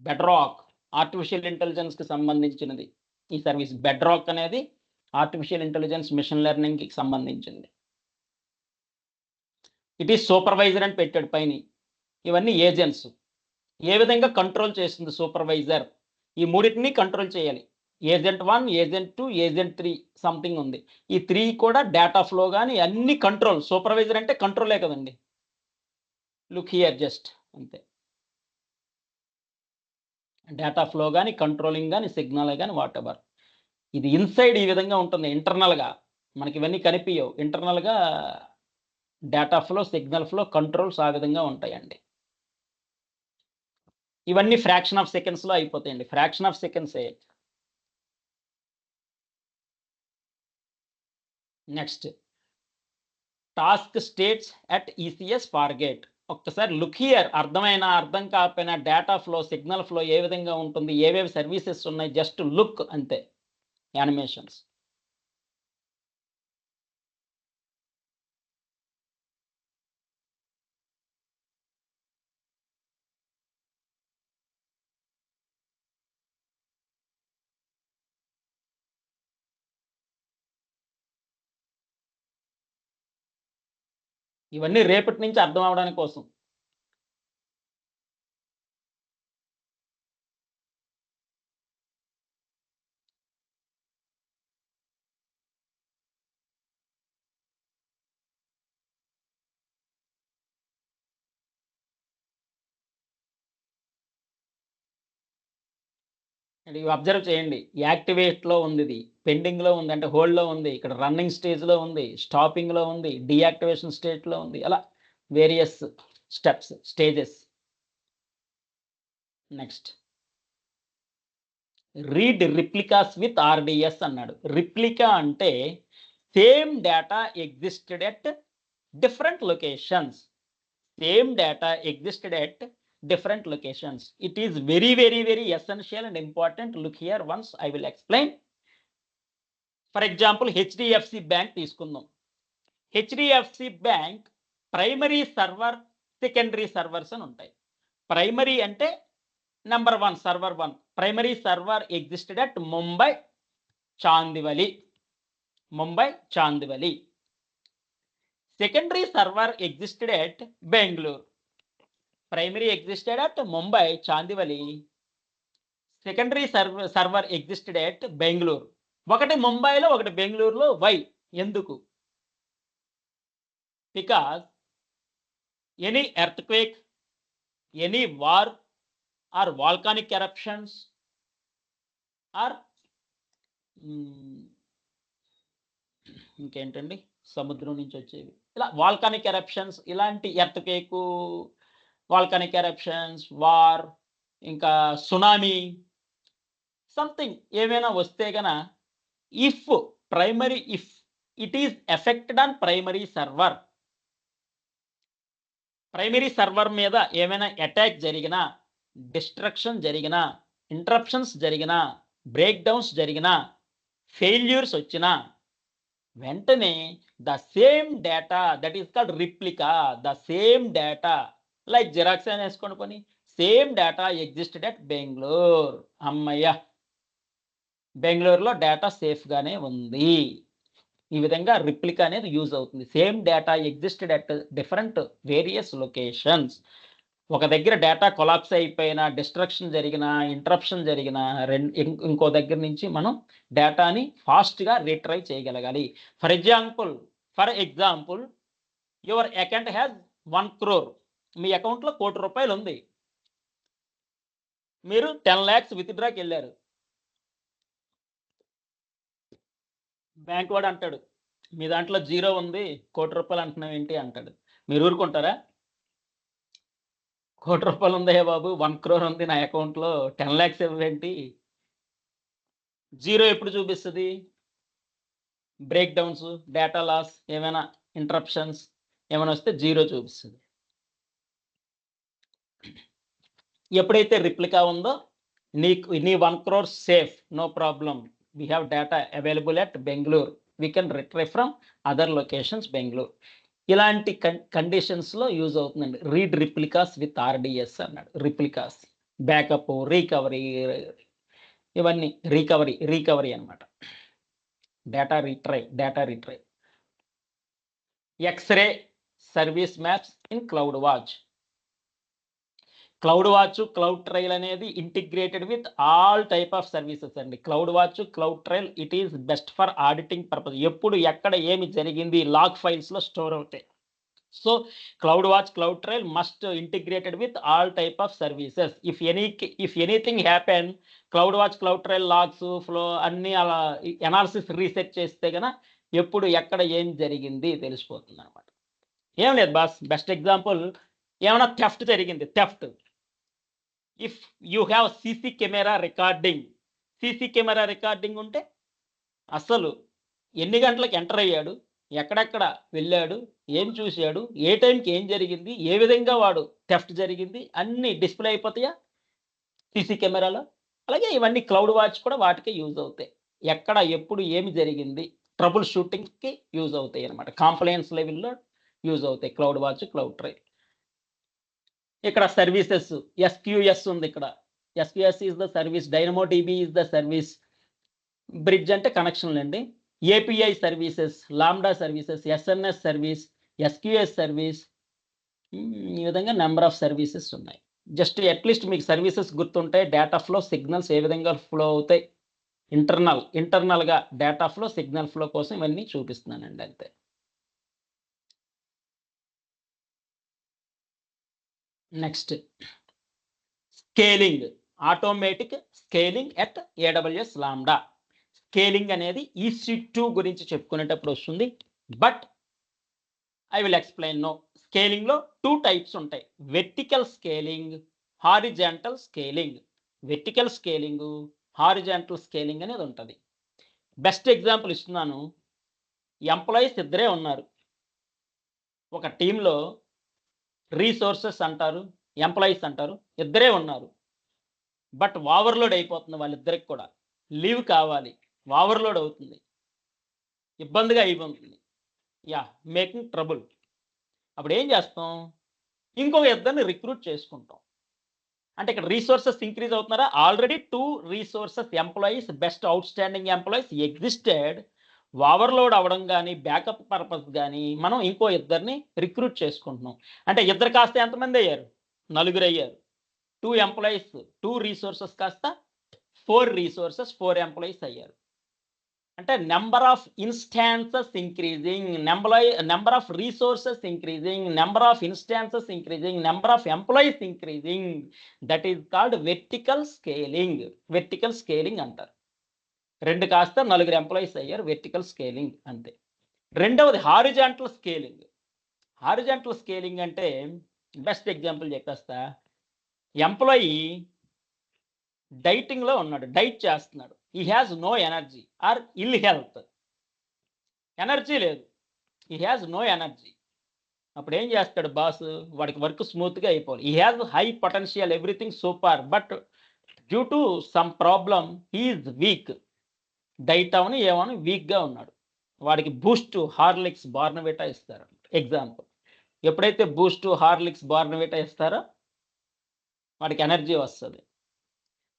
D: బెడ్రాక్ ఆర్టిఫిషియల్ ఇంటెలిజెన్స్కి సంబంధించినది ఈ సర్వీస్. బెడ్రాక్ అనేది ఆర్టిఫిషియల్ ఇంటెలిజెన్స్ మిషన్ లెర్నింగ్కి సంబంధించింది. ఇట్ ఈస్ సూపర్వైజర్ అని పెట్టాడు పైన. ఇవన్నీ ఏజెంట్స్. ఏ విధంగా కంట్రోల్ చేస్తుంది సూపర్వైజర్? ఈ మూడింటిని కంట్రోల్ చేయాలి. ఏజెంట్ 1, ఏజెంట్ 2, ఏజెంట్ 3 సంథింగ్ ఉంది. ఈ 3 కూడా డేటా ఫ్లో కానీ అన్ని కంట్రోల్. సూపర్వైజర్ అంటే కంట్రోలే కదండి. లుక్ హియర్ జస్ట్ అంతే. డేటా ఫ్లో కానీ కంట్రోలింగ్ కానీ సిగ్నల్ కానీ వాట్ ఎవర్. ఇది ఇన్సైడ్ ఈ విధంగా ఉంటుంది. ఇంటర్నల్గా మనకి ఇవన్నీ కనిపించవు. ఇంటర్నల్గా data flow, signal flow, controls ఆ విధంగా ఉంటాయండి. ఇవన్నీ ఫ్రాక్షన్ ఆఫ్ సెకండ్స్లో అయిపోతాయండి. ఫ్రాక్షన్ ఆఫ్ సెకండ్సే. Next task states at ECS Fargate. ఒక్కసారి లుక్ హియర్. అర్థం కాకపోయినా డేటా ఫ్లో, సిగ్నల్ ఫ్లో ఏ విధంగా ఉంటుంది, ఏవేవి సర్వీసెస్ ఉన్నాయి, జస్ట్ లుక్ అంతే. యానిమేషన్స్. ఇవన్నీ రేపటి నుంచి అర్థం అవడానికి కోసం. ఇవి అబ్జర్వ్ చేయండి. యాక్టివేట్లో ఉంది, ఇది పెండింగ్లో ఉంది అంటే హోల్డ్లో ఉంది, ఇక్కడ రన్నింగ్ స్టేజ్లో ఉంది, స్టాపింగ్లో ఉంది, డీయాక్టివేషన్ స్టేట్లో ఉంది. అలా various steps, stages. Next read replicas with RDS అన్నాడు. రిప్లికా అంటే same data existed at different locations. different locations. It is very, very, very essential and important. Look here once I will explain. For example, HDFC Bank తీసుకుందాం. HDFC Bank primary server, secondary servers అని ఉంటాయి. Primary అంటే number 1 server 1. Primary server existed at Mumbai Chandivali. Secondary server existed at Bengaluru. Primary existed at Mumbai, Chandivali. Secondary server existed at Bangalore. ఒకటి ముంబైలో ఒకటి బెంగళూరులో. Why? ఎందుకు? Because any earthquake, any war or volcanic eruptions or ఇంకేంటండి సముద్రం నుంచి వచ్చేవి, ఇలా వాల్కానిక్ ఎరప్షన్స్, ఇలాంటి ఎర్త్క్వేక్, వాల్కానిక్ ఎరప్షన్స్, వార్, ఇంకా సునామీ, సంథింగ్ ఏమైనా వస్తే గన if it is affected on primary server మీద ఏమైనా అటాక్ జరిగినా, డిస్ట్రక్షన్ జరిగినా, ఇంటరప్షన్స్ జరిగినా, బ్రేక్ డౌన్స్ జరిగినా, ఫెయిల్యూర్స్ వచ్చినా, వెంటనే the same data that is called replica, the same data like xerox అని వేసుకోండి పని, same data existed at Bengaluru. అమ్మయ్య, బెంగళూరులో డేటా సేఫ్గానే ఉంది. ఈ విధంగా రిప్లికా అనేది యూజ్ అవుతుంది. Same data existed at different various locations. ఒక దగ్గర డేటా కొలాప్స్ అయిపోయినా, డిస్ట్రక్షన్ జరిగిన, ఇంటరప్షన్ జరిగిన ఇంకో దగ్గర నుంచి మనం డేటాని ఫాస్ట్గా రీట్రై చేయగలగాలి. For example your account has 1 crore. మీ అకౌంట్లో 1 కోటి రూపాయలు ఉంది. మీరు 10 lakhs విత్డ్రాకి వెళ్ళారు. బ్యాంక్ వాడు అంటాడు, మీ దాంట్లో 0 ఉంది, 1 కోటి రూపాయలు అంటున్నావు ఏంటి అంటాడు. మీరు ఊరుకుంటారా? 1 కోటి రూపాయలు ఉందయ్యా బాబు, 1 crore ఉంది నా అకౌంట్లో, 10 lakhs ఇవ్వేంటి? 0 ఎప్పుడు చూపిస్తుంది? బ్రేక్ డౌన్స్, డేటా లాస్, ఏమైనా ఇంటరప్షన్స్ ఏమైనా వస్తే 0 చూపిస్తుంది. ఎప్పుడైతే రిప్లికా ఉందో నీ 1 crore safe, no problem, we have data available at Bengaluru, we can retrieve from other locations Bengaluru. ఇలాంటి కండిషన్స్లో యూజ్ అవుతుందండి. రీడ్ రిప్లికాస్ విత్ ఆర్డిఎస్ అన్నాడు. రిప్లికాస్, బ్యాకప్, రికవరీ, ఇవన్నీ రికవరీ అనమాట. Data retry. X-ray service maps in cloud watch. Cloud watch, cloud trail అనేది integrated with all type of services అండి. Cloud watch, cloud trail it is best for auditing purpose. ఎప్పుడు ఎక్కడ ఏమి జరిగింది log ఫైల్స్లో store అవుతాయి. So cloud watch, cloud trial must integrated with all type of services. If anything happen, cloud watch, cloud trial logs, flow అన్నీ అలా analysis reset చేస్తే కనుక ఎప్పుడు ఎక్కడ ఏం జరిగింది తెలిసిపోతుంది అనమాట. ఏం లేదు బాస్, బెస్ట్ ఎగ్జాంపుల్ ఏమైనా థెఫ్ట్ జరిగింది. If you have CC camera recording ఉంటే అసలు ఎన్ని గంటలకు ఎంటర్ అయ్యాడు, ఎక్కడెక్కడ వెళ్ళాడు, ఏం చూశాడు, ఏ టైంకి ఏం జరిగింది, ఏ విధంగా వాడు థెఫ్ట్ జరిగింది అన్నీ డిస్ప్లే అయిపోతాయా సీసీ కెమెరాలో. అలాగే ఇవన్నీ క్లౌడ్ వాచ్ కూడా వాటికే యూజ్ అవుతాయి. ఎక్కడ ఎప్పుడు ఏమి జరిగింది ట్రబుల్ షూటింగ్కి యూజ్ అవుతాయి అనమాట. కాంప్లైన్స్ లెవెల్లో యూజ్ అవుతాయి క్లౌడ్ వాచ్, క్లౌడ్ ట్రైల్. ఇక్కడ సర్వీసెస్ ఎస్క్యూఎస్ ఉంది. ఇక్కడ SQS is the service, DynamoDB is the service, bridge అంటే కనెక్షన్లు అండి, API services, lambda services, SNS service, SQS service, ఈ విధంగా నెంబర్ ఆఫ్ సర్వీసెస్ ఉన్నాయి. జస్ట్ అట్లీస్ట్ మీకు సర్వీసెస్ గుర్తుంటాయి. డేటా ఫ్లో సిగ్నల్స్ ఏ విధంగా ఫ్లో అవుతాయి, ఇంటర్నల్గా డేటా ఫ్లో, సిగ్నల్ ఫ్లో కోసం ఇవన్నీ చూపిస్తున్నానండి అంతే. Next scaling, automatic scaling at AWS lambda. Scaling అనేది EC2 గురించి చెప్పుకునేటప్పుడు వస్తుంది, but I will explain now. స్కేలింగ్లో 2 టైప్స్ ఉంటాయి, vertical scaling, horizontal scaling. Vertical scaling, horizontal scaling అనేది ఉంటుంది. బెస్ట్ ఎగ్జాంపుల్ ఇస్తున్నాను. ఎంప్లాయీస్ ఇద్దరే ఉన్నారు ఒక టీంలో, రీసోర్సెస్ అంటారు, ఎంప్లాయీస్ అంటారు, ఇద్దరే ఉన్నారు. బట్ ఓవర్లోడ్ అయిపోతుంది వాళ్ళిద్దరికి కూడా. లీవ్ కావాలి, ఓవర్లోడ్ అవుతుంది, ఇబ్బందిగా అయిపోతుంది, మేకింగ్ ట్రబుల్. అప్పుడు ఏం చేస్తాం? ఇంకొక ఇద్దరిని రిక్రూట్ చేసుకుంటాం. అంటే ఇక్కడ రీసోర్సెస్ ఇంక్రీజ్ అవుతున్నారా? Already 2 resources employees, best out standing employees existed. Overload అవ్వడం కానీ, బ్యాకప్ పర్పస్ కానీ మనం ఇంకో ఇద్దరిని రిక్రూట్ చేసుకుంటున్నాం. అంటే ఇద్దరు కాస్త ఎంతమంది అయ్యారు? 4 అయ్యారు. 2 ఎంప్లాయీస్, 2 రీసోర్సెస్ కాస్త 4 రీసోర్సెస్, 4 ఎంప్లాయీస్ అయ్యారు. అంటే number of instances increasing, number of resources increasing, number of instances increasing, number of employees increasing. That is called vertical scaling అంటారు. 2 కాస్త 4 ఎంప్లాయీస్ అయ్యారు, వెర్టికల్ స్కేలింగ్ అంతే. రెండవది హారిజాంటల్ స్కేలింగ్ అంటే బెస్ట్ ఎగ్జాంపుల్ చెప్పేస్తా. ఎంప్లాయీ డైటింగ్లో ఉన్నాడు, డైట్ చేస్తున్నాడు. He has no energy or ill health, energy లేదు, హీ హ్యాస్ నో ఎనర్జీ. అప్పుడు ఏం చేస్తాడు బాస్? వాడికి వర్క్ స్మూత్గా అయిపోవాలి. He has high potential, everything super, but due to some problem he is weak. Diet అవని ఏమని వీక్గా ఉన్నాడు. వాడికి బూస్ట్, హార్లిక్స్, బార్నవిటా ఇస్తారు. ఎగ్జాంపుల్. ఎప్పుడైతే బూస్ట్, హార్లిక్స్, బార్నవిటా ఇస్తారో వాడికి ఎనర్జీ వస్తుంది.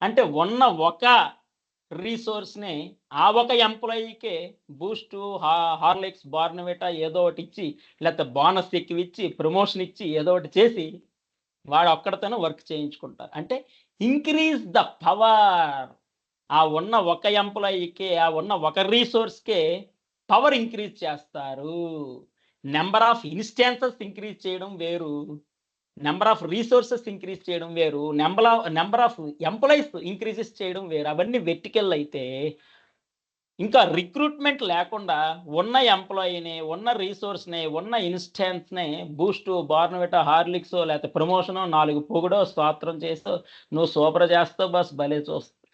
D: అంటే ఉన్న ఒక రీసోర్స్ని ఆ ఒక ఎంప్లాయీకే బూస్ట్, హార్లిక్స్, బార్నవిటా ఏదో ఒకటి ఇచ్చి, లేకపోతే బోనస్ ఎక్కువ ఇచ్చి, ప్రమోషన్ ఇచ్చి, ఏదో ఒకటి చేసి వాడు ఒక్కడితోనే వర్క్ చేయించుకుంటారు. అంటే ఇంక్రీజ్ ద పవర్. ఆ ఉన్న ఒక ఎంప్లాయీకే, ఆ ఉన్న ఒక రీసోర్స్కే పవర్ ఇంక్రీజ్ చేస్తారు. నెంబర్ ఆఫ్ ఇన్స్టాన్సెస్ ఇంక్రీజ్ చేయడం వేరు, నెంబర్ ఆఫ్ రీసోర్సెస్ ఇంక్రీజ్ చేయడం వేరు, నెంబర్ ఆఫ్ ఎంప్లాయీస్ ఇంక్రీజెస్ చేయడం వేరు. అవన్నీ వెర్టికల్ అయితే ఇంకా రిక్రూట్మెంట్ లేకుండా ఉన్న ఎంప్లాయీని, ఉన్న రీసోర్స్ని, ఉన్న ఇన్స్టాన్స్ని బూస్ట్, బార్నవిటా, హార్లిక్స్ లేకపోతే ప్రమోషను, 4 పొగుడో స్తోత్రం చేస్తూ నువ్వు సూపర్ చేస్తావు బస్, భలే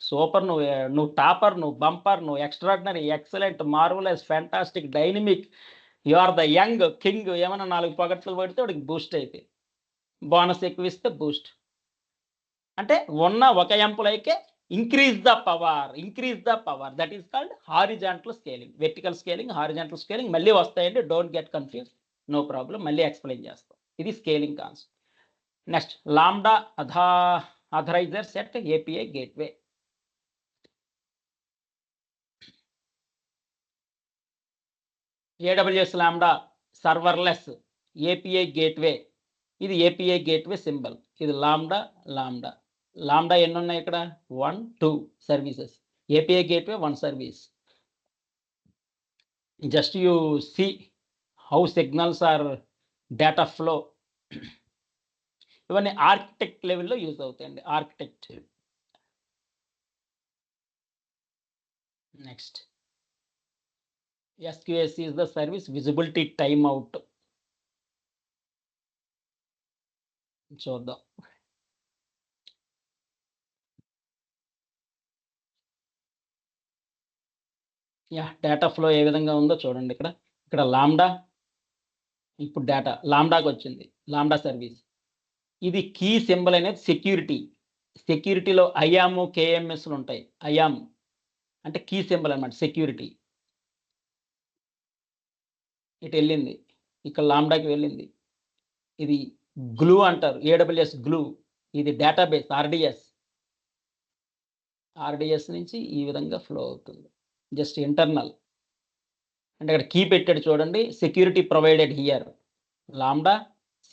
D: సూపర్, నువ్వు టాపర్, నువ్వు బంపర్, నువ్వు extraordinary, excellent, marvellous, fantastic, dynamic, you are the young king, ఏమైనా 4 పొగట్లు పడితే వాడికి బూస్ట్ అయితే, బోనస్ ఎక్కువ ఇస్తే బూస్ట్. అంటే ఉన్న ఒక ఎంప్లాయీకే increase the power, that is called horizontal scaling. Vertical scaling, horizontal scaling మళ్ళీ వస్తాయండి, don't get confuse, no problem, మళ్ళీ ఎక్స్ప్లెయిన్ చేస్తాం. ఇది scaling concept. Next, lambda authoriser set API gateway. AWS lambda serverless API gateway. ఇది API gateway symbol. ఇది lambda ఎన్ని ఉన్నాయి ఇక్కడ? 1, 2 services. API gateway 1 service. Just you see how signals or data flow. ఇవన్నీ architect లెవెల్లో use అవుతాయండి. Architect. Next, SQS is the service visibility timeout. చూద్దాం. Data flow ఏ విధంగా ఉందో చూడండి. ఇక్కడ లాంబ్డా, ఇప్పుడు డేటా లాంబ్డాకి వచ్చింది, లాంబ్డా సర్వీస్. ఇది కీ సింబల్ అనేది సెక్యూరిటీలో ఐయామ్, కేఎంఎస్లు ఉంటాయి. ఐయామ్ అంటే కీ సింబల్ అనమాట, సెక్యూరిటీ. ఇటు వెళ్ళింది, ఇక్కడ లాంబ్డాకి వెళ్ళింది. ఇది గ్లూ అంటారు, AWS గ్లూ. ఇది డేటాబేస్, ఆర్డిఎస్ నుంచి ఈ విధంగా ఫ్లో అవుతుంది. జస్ట్ ఇంటర్నల్ అంటే ఇక్కడ కీ పెట్టాడు చూడండి, security provided here. Lambda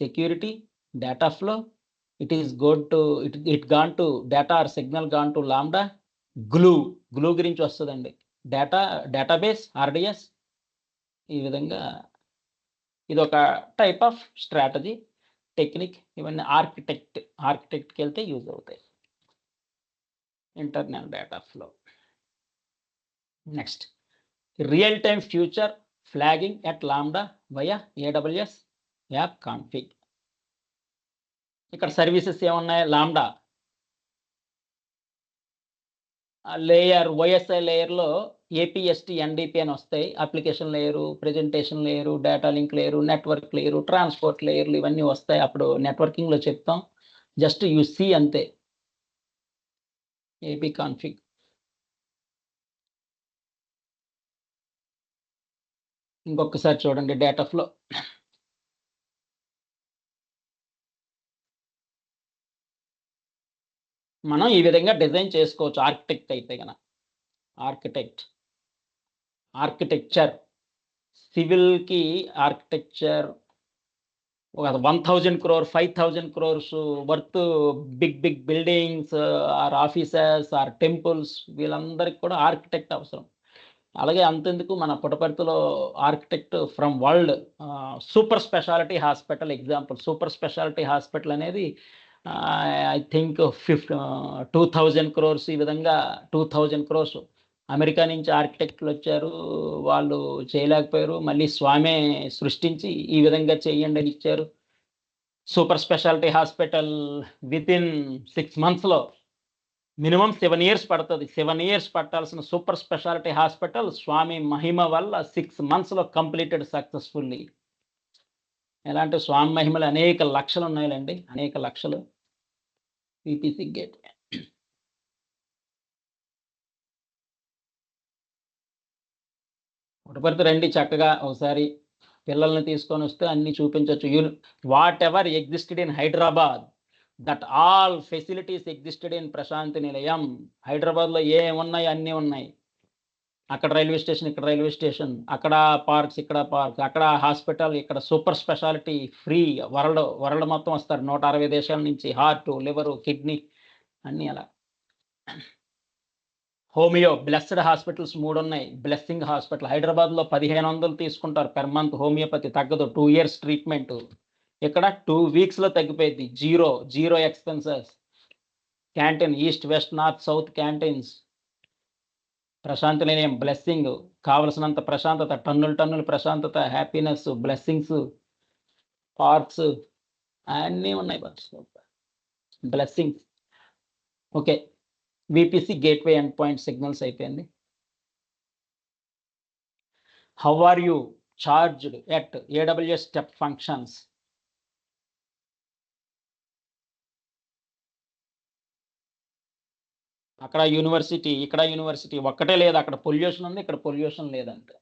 D: security data flow, it gone to data are signal gone to lambda. Glue గురించి వస్తుందండి, డేటాబేస్, ఆర్డిఎస్. ఈ విధంగా ఇది ఒక టైప్ ఆఫ్ స్ట్రాటజీ, టెక్నిక్. ఇవన్నీ ఆర్కిటెక్ట్కి వెళ్తే యూజ్ అవుతాయి. Internal data flow. Next, real time feature flagging at lambda via AWS app config. ఇక్కడ సర్వీసెస్ ఏమున్నాయి? లాంబ్డా లేయర్, OSI లేయర్లో APST, NDP అని వస్తాయి. Application layer, presentation layer, data link layer, network layer, transport లేయర్లు, ఇవన్నీ వస్తాయి. అప్పుడు నెట్వర్కింగ్లో చెప్తాం. జస్ట్ యూసీ అంతే. App config. ఇంకొకసారి చూడండి డేటా ఫ్లో. మనం ఈ విధంగా డిజైన్ చేసుకోవచ్చు ఆర్కిటెక్ట్ అయితే కనుక. ఆర్కిటెక్చర్ సివిల్కి ఆర్కిటెక్చర్ ఒక 1000 crore 5000 crores worth big buildings or offices or temples, వీళ్ళందరికీ కూడా ఆర్కిటెక్ట్ అవసరం. అలాగే అంతెందుకు, మన పుట్టపర్తిలో architect from world super speciality hospital example. Super speciality hospital అనేది ఐ థింక్ 2000 crores, ఈ విధంగా 2000 crores. అమెరికా నుంచి ఆర్కిటెక్ట్లు వచ్చారు, వాళ్ళు చేయలేకపోయారు, మళ్ళీ స్వామే సృష్టించి ఈ విధంగా చేయండి అని ఇచ్చారు. సూపర్ స్పెషాలిటీ హాస్పిటల్ వితిన్ 6 monthsలో, మినిమం 7 years పడుతుంది. 7 years పట్టాల్సిన సూపర్ స్పెషాలిటీ హాస్పిటల్ స్వామి మహిమ వల్ల 6 monthsలో కంప్లీటెడ్ సక్సెస్ఫుల్లీ. ఎలాంటి స్వామి మహిమలు అనేక లక్షలు ఉన్నాయండి, అనేక లక్షలు. PPC gate. పుట్టపర్తి రండి చక్కగా ఒకసారి పిల్లల్ని తీసుకొని వస్తే అన్ని చూపించవచ్చు. Whatever existed in Hyderabad, that all facilities existed in Prashanti Nilayam. హైదరాబాద్లో ఏమున్నాయి అన్నీ ఉన్నాయి. అక్కడ రైల్వే స్టేషన్, ఇక్కడ రైల్వే స్టేషన్, అక్కడ పార్క్స్, ఇక్కడ పార్క్, అక్కడ హాస్పిటల్, ఇక్కడ సూపర్ స్పెషాలిటీ ఫ్రీ. వరల్డ్ మొత్తం వస్తారు 160 దేశాల నుంచి. హార్ట్, లివరు, కిడ్నీ అన్నీ అలా. హోమియో బ్లెస్డ్ హాస్పిటల్స్ 3 ఉన్నాయి. బ్లెస్సింగ్ హాస్పిటల్ హైదరాబాద్లో 1500 తీసుకుంటారు పెర్ మంత్. హోమియోపతి తగ్గదు. 2 years ట్రీట్మెంట్. ఇక్కడ 2 weeksలో తగ్గిపోయింది. Zero expenses. Canteen east, west, north, south canteens. Prashanti Nilayam blessing. కావలసినంత ప్రశాంతత, టన్నుల ప్రశాంతత, హ్యాపీనెస్, బ్లెస్సింగ్స్, పార్క్స్ అన్నీ ఉన్నాయి. Blessings. Okay, VPC gateway endpoint signals అయిపోయింది. How are you charged at AWS step functions? అక్కడ యూనివర్సిటీ, ఇక్కడ యూనివర్సిటీ ఒక్కటే లేదు. అక్కడ పొల్యూషన్ ఉంది, ఇక్కడ పొల్యూషన్ లేదంటే.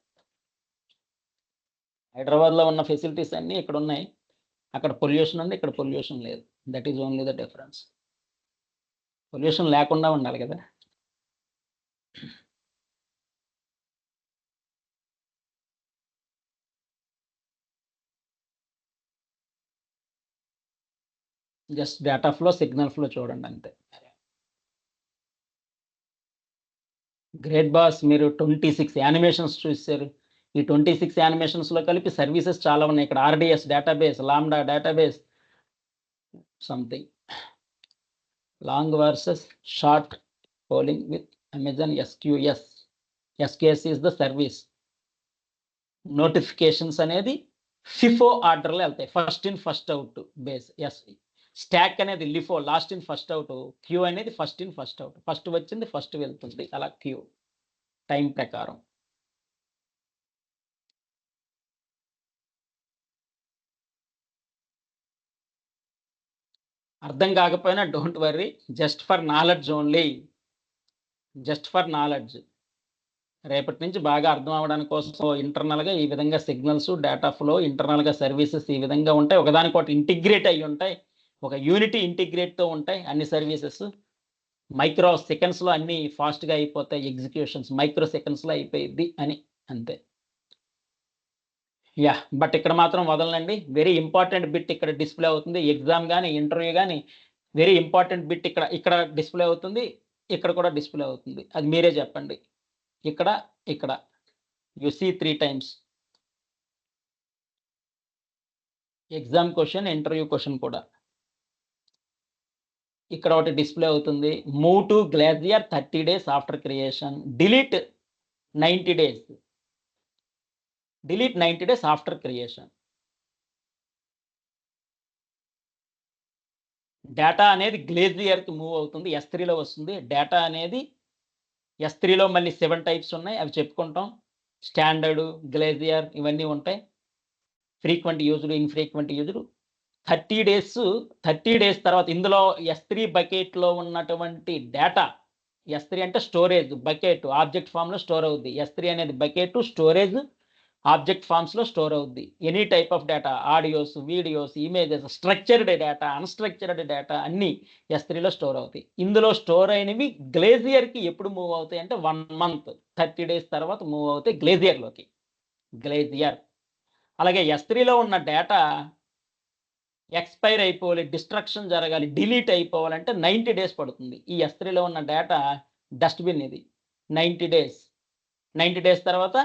D: హైదరాబాద్లో ఉన్న ఫెసిలిటీస్ అన్నీ ఇక్కడ ఉన్నాయి. అక్కడ పొల్యూషన్ ఉంది, ఇక్కడ పొల్యూషన్ లేదు. That is only the difference. Pollution లేకుండా ఉండాలి కదా. Just data flow, signal flow చూడండి అంతే. గ్రేట్ బాస్, మీరు 26 యానిమేషన్స్ చూశారు. ఈ 26 యానిమేషన్స్లో కలిపి సర్వీసెస్ చాలా ఉన్నాయి. ఇక్కడ RDS database, lambda database, something long versus short polling with Amazon SQS. SQS is the service. Notifications అనేది FIFO ఆర్డర్లో వెళ్తాయి. First in first out base. Stack అనేది LIFO, last in first out. Queue అనేది first in first out. First వచ్చింది first వెళ్తుంది. అలా queue time ప్రకారం. అర్థం కాకపోయినా don't worry, just for knowledge only. Just for knowledge. రేపటి నుంచి బాగా అర్థం అవ్వడానికి కోసం ఇంటర్నల్గా ఈ విధంగా సిగ్నల్స్, డేటా ఫ్లో, ఇంటర్నల్గా సర్వీసెస్ ఈ విధంగా ఉంటాయి. ఒకదానికొకటి ఇంటిగ్రేట్ అయ్యి ఉంటాయి. ఒక యూనిటీ ఇంటిగ్రేట్తో ఉంటాయి అన్ని సర్వీసెస్. మైక్రో సెకండ్స్లో అన్నీ ఫాస్ట్గా అయిపోతాయి. ఎగ్జిక్యూషన్స్ మైక్రో సెకండ్స్లో అయిపోయింది అని అంతే. యా, బట్ ఇక్కడ మాత్రం వదలండి. వెరీ ఇంపార్టెంట్ బిట్ ఇక్కడ డిస్ప్లే అవుతుంది. ఎగ్జామ్ కానీ ఇంటర్వ్యూ కానీ వెరీ ఇంపార్టెంట్ బిట్ ఇక్కడ డిస్ప్లే అవుతుంది. ఇక్కడ కూడా డిస్ప్లే అవుతుంది. అది మీరే చెప్పండి. ఇక్కడ you see 3 times. Exam question, interview question కూడా ఇక్కడ ఒకటి డిస్ప్లే అవుతుంది. Move to Glacier 30 days after creation. Delete 90 days. Delete 90 days after creation. Data అనేది గ్లేజియర్కి మూవ్ అవుతుంది. S3లో వస్తుంది. డేటా అనేది S3లో మళ్ళీ 7 types ఉన్నాయి. అవి చెప్పుకుంటాం. స్టాండర్డ్, గ్లేజియర్ ఇవన్నీ ఉంటాయి. Frequent used, infrequent used. 30 days తర్వాత ఇందులో S3 బకెట్లో ఉన్నటువంటి డేటా, S3 అంటే స్టోరేజ్, బకెట్ ఆబ్జెక్ట్ ఫామ్లో స్టోర్ అవుద్ది. S3 అనేది బకెట్, స్టోరేజ్ ఆబ్జెక్ట్ ఫామ్స్లో స్టోర్ అవుద్ది. Any type of data, audios, videos, images, structured data, unstructured data అన్నీ S3లో స్టోర్ అవుతాయి. ఇందులో స్టోర్ అయినవి గ్లేజియర్కి ఎప్పుడు మూవ్ అవుతాయి అంటే 1 month 30 days తర్వాత మూవ్ అవుతాయి గ్లేజియర్లోకి. గ్లేజియర్. అలాగే S3లో ఉన్న డేటా ఎక్స్పైర్ అయిపోవాలి, డిస్ట్రక్షన్ జరగాలి, డిలీట్ అయిపోవాలంటే 90 days పడుతుంది. ఈ S3లో ఉన్న డేటా డస్ట్బిన్ ఇది. 90 days. 90 days తర్వాత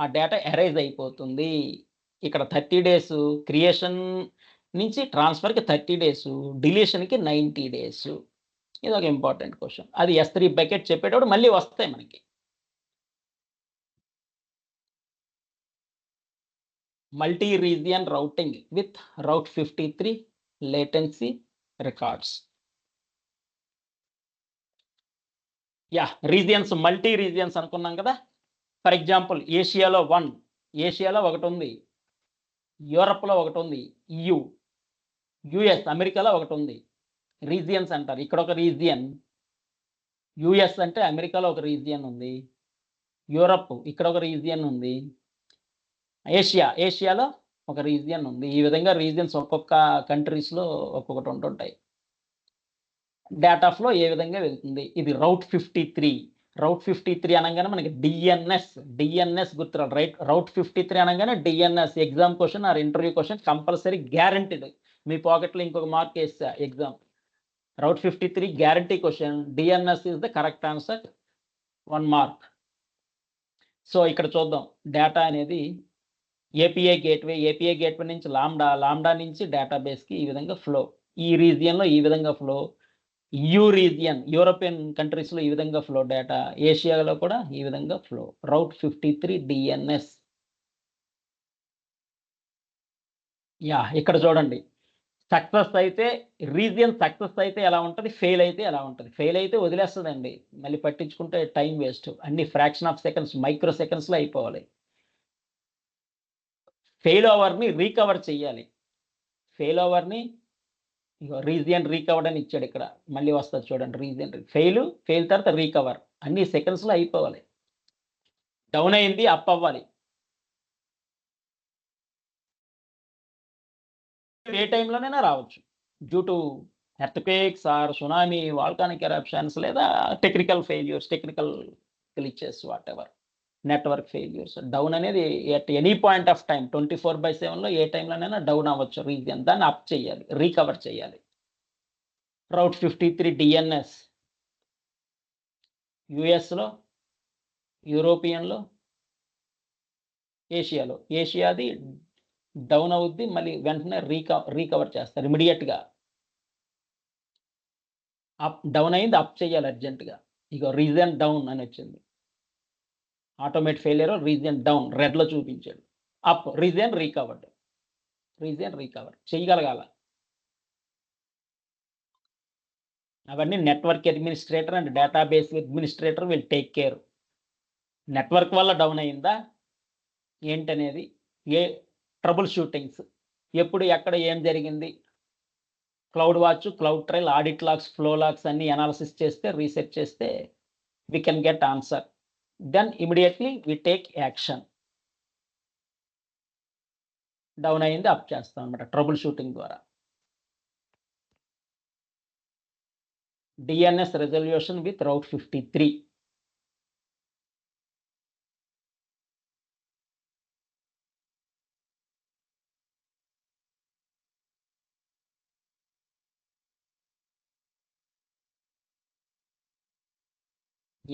D: ఆ డేటా ఎరైజ్ అయిపోతుంది. ఇక్కడ 30 days క్రియేషన్ నుంచి ట్రాన్స్ఫర్కి 30 days, డిలీషన్కి 90 days. ఇది ఒక ఇంపార్టెంట్ క్వశ్చన్. అది S3 బకెట్ చెప్పేటప్పుడు మళ్ళీ వస్తాయి మనకి. Multi region routing with Route 53 latency records. Yeah, regions, multi regions అనుకున్నాం కదా. ఫర్ ఎగ్జాంపుల్ ఏషియాలో ఒకటి ఉంది. యూరప్లో ఒకటి ఉంది. US అమెరికాలో ఒకటి ఉంది. రీజియన్స్ అంటారు. ఇక్కడ ఒక రీజియన్. US అంటే అమెరికాలో ఒక రీజియన్ ఉంది. యూరప్ ఇక్కడ ఒక రీజియన్ ఉంది, ఏషియాలో ఒక రీజియన్ ఉంది. ఈ విధంగా రీజియన్స్ ఒక్కొక్క కంట్రీస్లో ఒక్కొక్కటి ఉంటుంటాయి. డేటా ఫ్లో ఏ విధంగా వెళ్తుంది. ఇది రౌట్ 53. రౌట్ 53 అనగానే మనకి డిఎన్ఎస్ గుర్తురాలి. రైట్, రౌట్ 53 అనగానే DNS exam question or interview question compulsory guaranteed. మీ పాకెట్లో ఇంకొక మార్క్ వేస్తా exam. Route 53 guarantee question. DNS is the correct answer, 1 mark. So ఇక్కడ చూద్దాం డేటా అనేది ఏపీఐ గేట్వే నుంచి లాంబ్డా నుంచి డేటాబేస్కి ఈ విధంగా ఫ్లో. ఈ రీజియన్లో ఈ విధంగా ఫ్లో. యూరోపియన్ కంట్రీస్లో ఈ విధంగా ఫ్లో డేటా. ఏషియాలో కూడా ఈ విధంగా ఫ్లో. రౌట్ 53 డిఎన్ఎస్. ఇక్కడ చూడండి, సక్సెస్ అయితే రీజియన్ సక్సెస్ అయితే ఎలా ఉంటుంది, ఫెయిల్ అయితే ఎలా ఉంటుంది. ఫెయిల్ అయితే వదిలేస్తుందండి, మళ్ళీ పట్టించుకుంటే టైం వేస్ట్. అన్ని ఫ్రాక్షన్ ఆఫ్ సెకండ్స్, మైక్రో సెకండ్స్లో అయిపోవాలి. ఫెయిల్ ఓవర్ని రీకవర్ చేయాలి. ఫెయిల్ ఓవర్ని రీజియన్ రీకవర్డ్ అని ఇచ్చాడు ఇక్కడ. మళ్ళీ వస్తుంది చూడండి, రీజియన్ ఫెయిల్ తర్వాత రీకవర్, అన్ని సెకండ్స్లో అయిపోవాలి. డౌన్ అయింది, అప్ అవ్వాలి. ఏ టైంలోనైనా రావచ్చు, due to earthquakes or tsunami, volcanic eruptions, లేదా technical failures, technical glitches, whatever, network failures. Down అనేది at any point of time 24/7లో ఏ టైంలోనైనా డౌన్ అవ్వచ్చు రీజియన్. దాన్ని అప్ చేయాలి, రీకవర్ చేయాలి. రౌట్ 53 డిఎన్ఎస్ యుఎస్లో, యూరోపియన్లో, ఏషియాది డౌన్ అవుద్ది, మళ్ళీ వెంటనే రీకవర్ చేస్తారు ఇమీడియట్గా. డౌన్ అయింది, అప్ చేయాలి అర్జెంటుగా. ఇక రీజియన్ డౌన్ అని వచ్చింది, ఆటోమేట్ ఫెయిలియర్, రీజియన్ డౌన్ రెడ్లో చూపించాడు. Up, region recovered. చేయగలగాల. అవన్నీ network administrator and database administrator will take care. Network వల్ల డౌన్ అయిందా ఏంటనేది, ఏ ట్రబుల్ షూటింగ్స్, ఎప్పుడు ఎక్కడ ఏం జరిగింది, cloud watch, cloud trial, audit logs, flow logs అన్ని అనాలిసిస్ చేస్తే, రీసెర్చ్ చేస్తే we can get answer. Then immediately we take action. Down అయింది, అప్ చేస్తాం అనమాట ట్రబుల్ షూటింగ్ ద్వారా. DNS resolution with Route 53.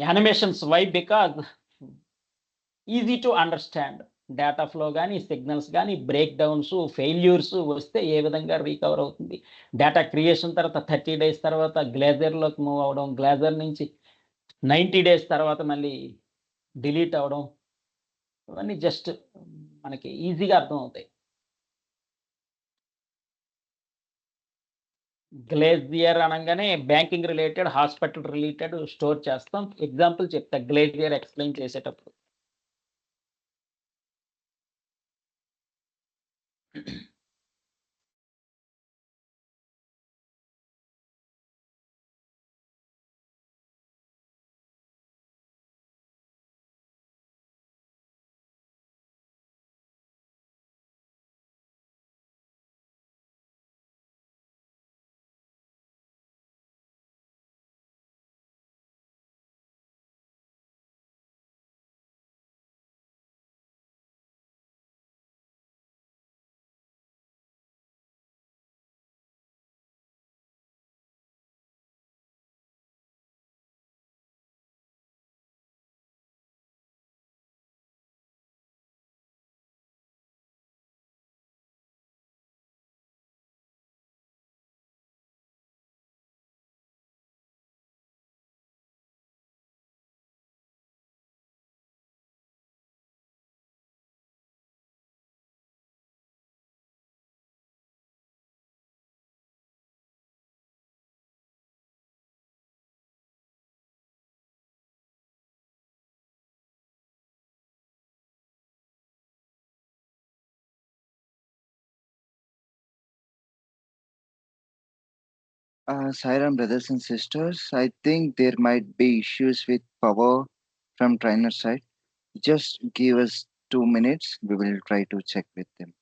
D: Animations why, because easy to understand. Data flow కానీ, signals కానీ, breakdowns, failures వస్తే ఏ విధంగా రీకవర్ అవుతుంది. డేటా క్రియేషన్ తర్వాత 30 days తర్వాత గ్లేజర్లోకి మూవ్ అవడం, గ్లేజర్ నుంచి 90 days తర్వాత మళ్ళీ డిలీట్ అవడం, ఇవన్నీ జస్ట్ మనకి ఈజీగా అర్థం అవుతాయి. గ్లేజియర్ అనగానే banking related, hospital related store చేస్తాం. ఎగ్జాంపుల్ చెప్తా గ్లేజియర్ ఎక్స్ప్లెయిన్ చేసేటప్పుడు.
C: Sairam brothers and sisters, I think there might be issues with power from trainer side. Just give us 2 minutes. We will try to check with them.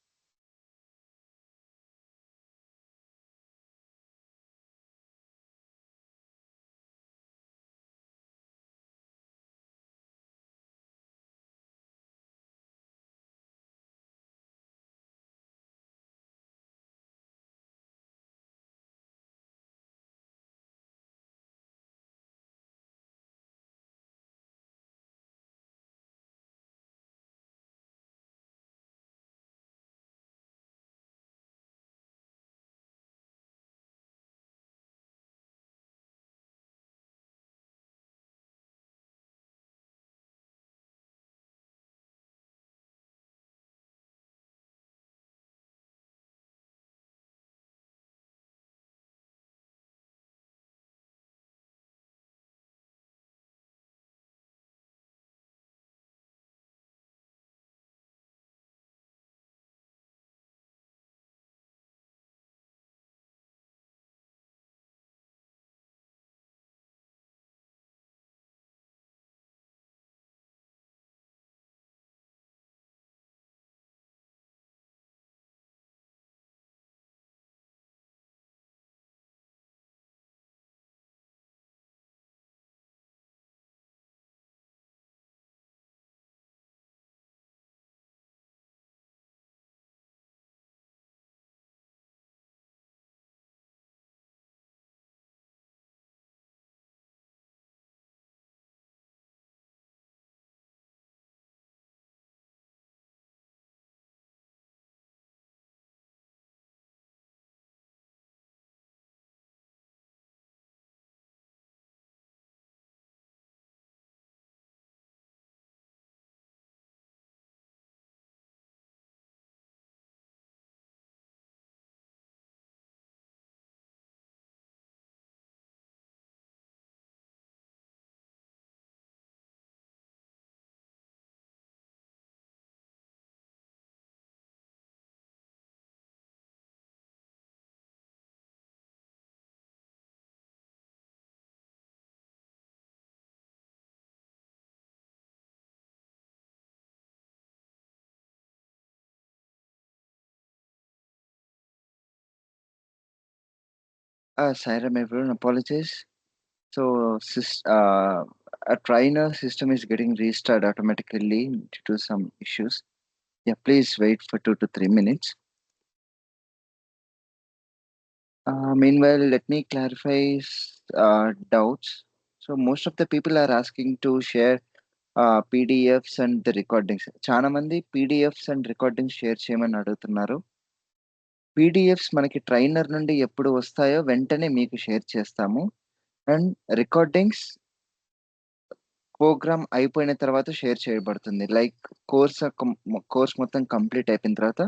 C: Sairam, everyone, apologies. So, a trainer system is getting restarted automatically due to some issues. Yeah, please wait for 2 to 3 minutes. Meanwhile, let me clarify doubts. So, most of the people are asking to share PDFs and the recordings. చాలా మంది PDFs and recordings share చేయమని అడుగుతున్నారు. PDFs మనకి trainer నుండి ఎప్పుడు వస్తాయో వెంటనే మీకు షేర్ చేస్తాము. అండ్ రికార్డింగ్స్ ప్రోగ్రామ్ అయిపోయిన తర్వాత షేర్ చేయబడుతుంది. లైక్ కోర్స్ మొత్తం కంప్లీట్ అయిపోయిన తర్వాత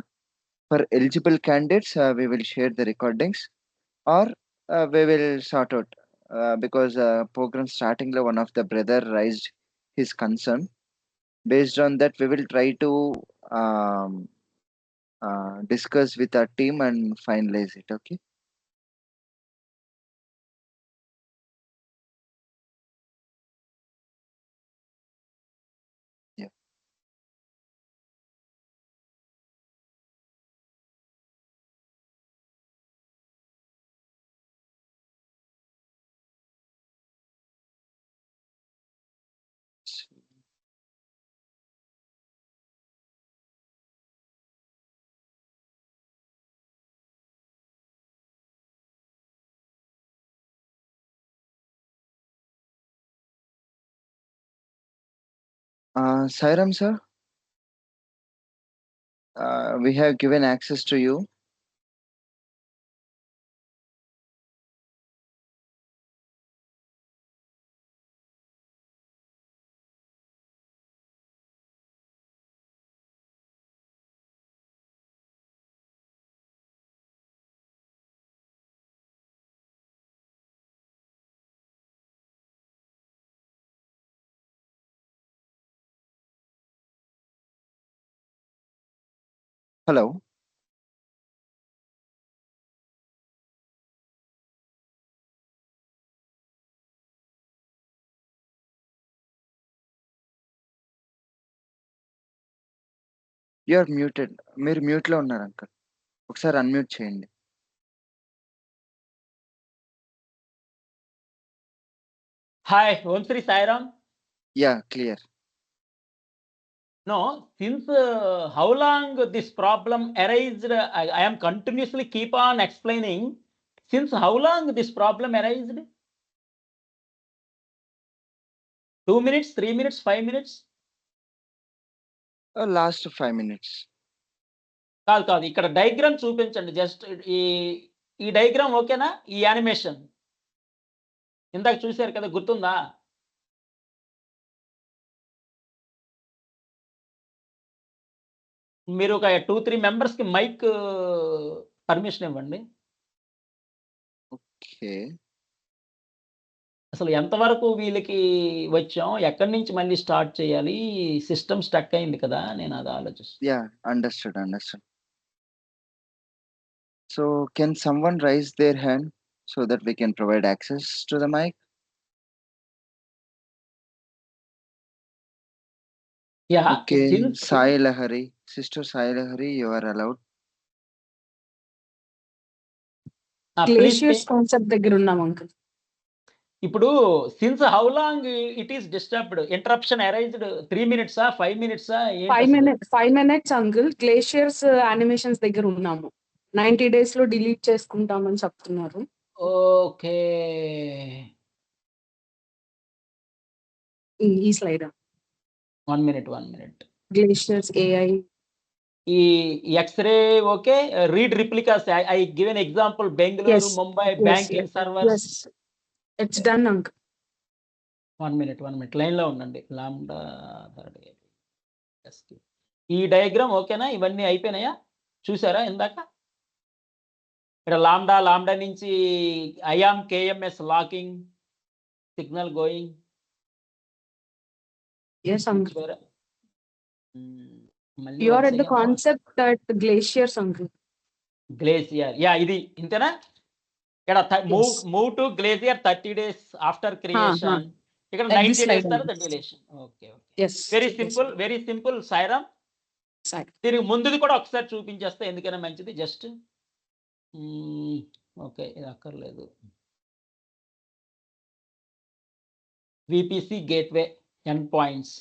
C: for eligible candidates we will share the recordings or we will sort out because programme స్టార్టింగ్‌లో one of the brother raised his concern. Based on that, we will try to um, discuss with our team and finalize it. Okay. Yeah. Sairam sir, we have given access to you. Hello. You are muted. మీరు మ్యూట్లో ఉన్నారు uncle. ఒకసారి unmute చేయండి.
D: Hi, Om Sri Sairam.
C: Yeah clear.
D: No, since how long this problem arised, I am continuously keep on explaining. Since how long this problem arised? 2 minutes, 3 minutes, 5 minutes?
C: Last 5 minutes.
D: కాదు ఇక్కడ diagram చూపించండి. Just ఈ diagram ఓకేనా? ఈ animation ఇందాక చూశారు కదా, గుర్తుందా? మీరు ఒక 2-3 మెంబర్స్కి మైక్ పర్మిషన్ ఇవ్వండి.
C: ఓకే.
D: అసలు ఎంతవరకు వీళ్ళకి వచ్చాం, ఎక్కడి నుంచి మళ్ళీ స్టార్ట్ చేయాలి? సిస్టమ్ స్టక్ అయింది కదా, నేను అది ఆలోచిస్తాను.
C: Yeah understood. So can someone raise their hand so that we can provide access to the mic?
D: Yeah,
C: okay. Sai Lahari, sister Sai Lahari, you are allowed.
E: Glaciers concept దగ్గర ఉన్నాం అంకుల్.
D: ఇప్పుడు since how long it is disturbed, interruption arised 3 minutes 5 minutes
E: 5 minutes uncle. Glaciers animations దగ్గర ఉన్నాము. 90 days లో delete చేసుకుంటామని చెప్తున్నారు.
D: Okay,
E: ఈ slide
D: 1 minute.
E: Glaciers AI
D: ఈ x-ray okay. Read replicas, I give an example. Bengaluru, Mumbai banking servers.
E: It's done uncle.
D: 1 minute line లో ఉండండి. లాండా ఈ డయాగ్రామ్ ఓకేనా? ఇవన్నీ అయిపోయినాయా? చూసారా ఇందాక? ఇక్కడ లాండా నుంచి I am KMS locking signal going.
E: yes uncle.
D: మళ్ళీ
E: you are at the concept at glaciers uncle.
D: Glacier, yeah ఇది ఇంతేనా? ఇక్కడ move to glacier 30 days after creation. ఇక్కడ 90 days తర్వాత dilation. Okay. Very simple Sairam. దీనికి ముందుది కూడా ఒకసారి చూపించేస్తే ఎందుకైనా మంచిది. జస్ట్ ఓకే, ఇది అక్కర్లేదు. VPC gateway end points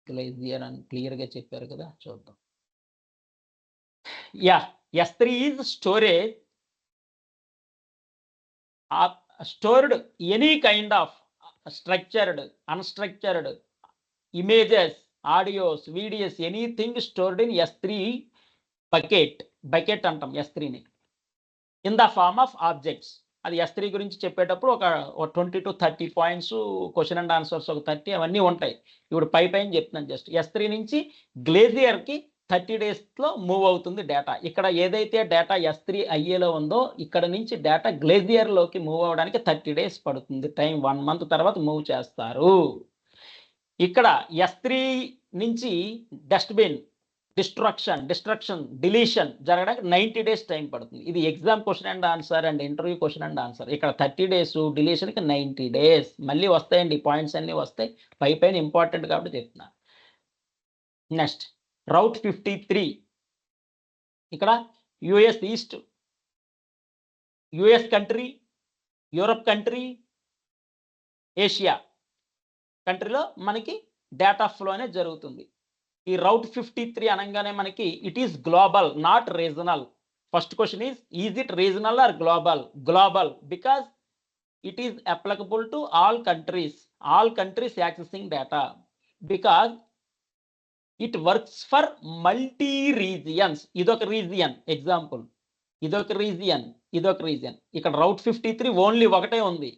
D: glacier అని క్లియర్గా చెప్పారు కదా, చూద్దాం. Yeah, S3 is storage, stored any kind of structured, unstructured images, audios, videos, anything stored in S3 bucket అంటాం S3ని, in the form of objects. అది S3 గురించి చెప్పేటప్పుడు ఒక 20 to 30 points, question and answers ఒక 30 అవన్నీ ఉంటాయి. ఇప్పుడు పైన చెప్తున్నాను. జస్ట్ S3 నుంచి గ్లేసియర్కి 30 daysలో మూవ్ అవుతుంది డేటా. ఇక్కడ ఏదైతే డేటా S3 ఐఏలో ఉందో ఇక్కడ నుంచి డేటా గ్లేసియర్లోకి మూవ్ అవ్వడానికి 30 days పడుతుంది టైం. 1 month తర్వాత మూవ్ చేస్తారు. ఇక్కడ S3 నుంచి డస్ట్బిన్, డిస్ట్రక్షన్, డిలీషన్ జరగడానికి 90 days టైం పడుతుంది. ఇది exam question and answer and interview question and answer. ఇక్కడ 30 days, డిలీషన్కి 90 days. మళ్ళీ వస్తాయండి, పాయింట్స్ అన్నీ వస్తాయి. పైన ఇంపార్టెంట్ కాబట్టి చెప్తున్నా. నెక్స్ట్ రౌట్ 53. ఇక్కడ US east, US country, Europe country, Asia కంట్రీలో మనకి డేటా ఫ్లో అనేది జరుగుతుంది. ఈ రౌట్ 53 అనగానే మనకి it is global, not regional. First question is it regional or global? Global, because it is applicable to all countries accessing data, because it works for multi regions. ఇదొక region example, ఇదొక region. ఇక్కడ Route 53 only ఒకటే ఉంది,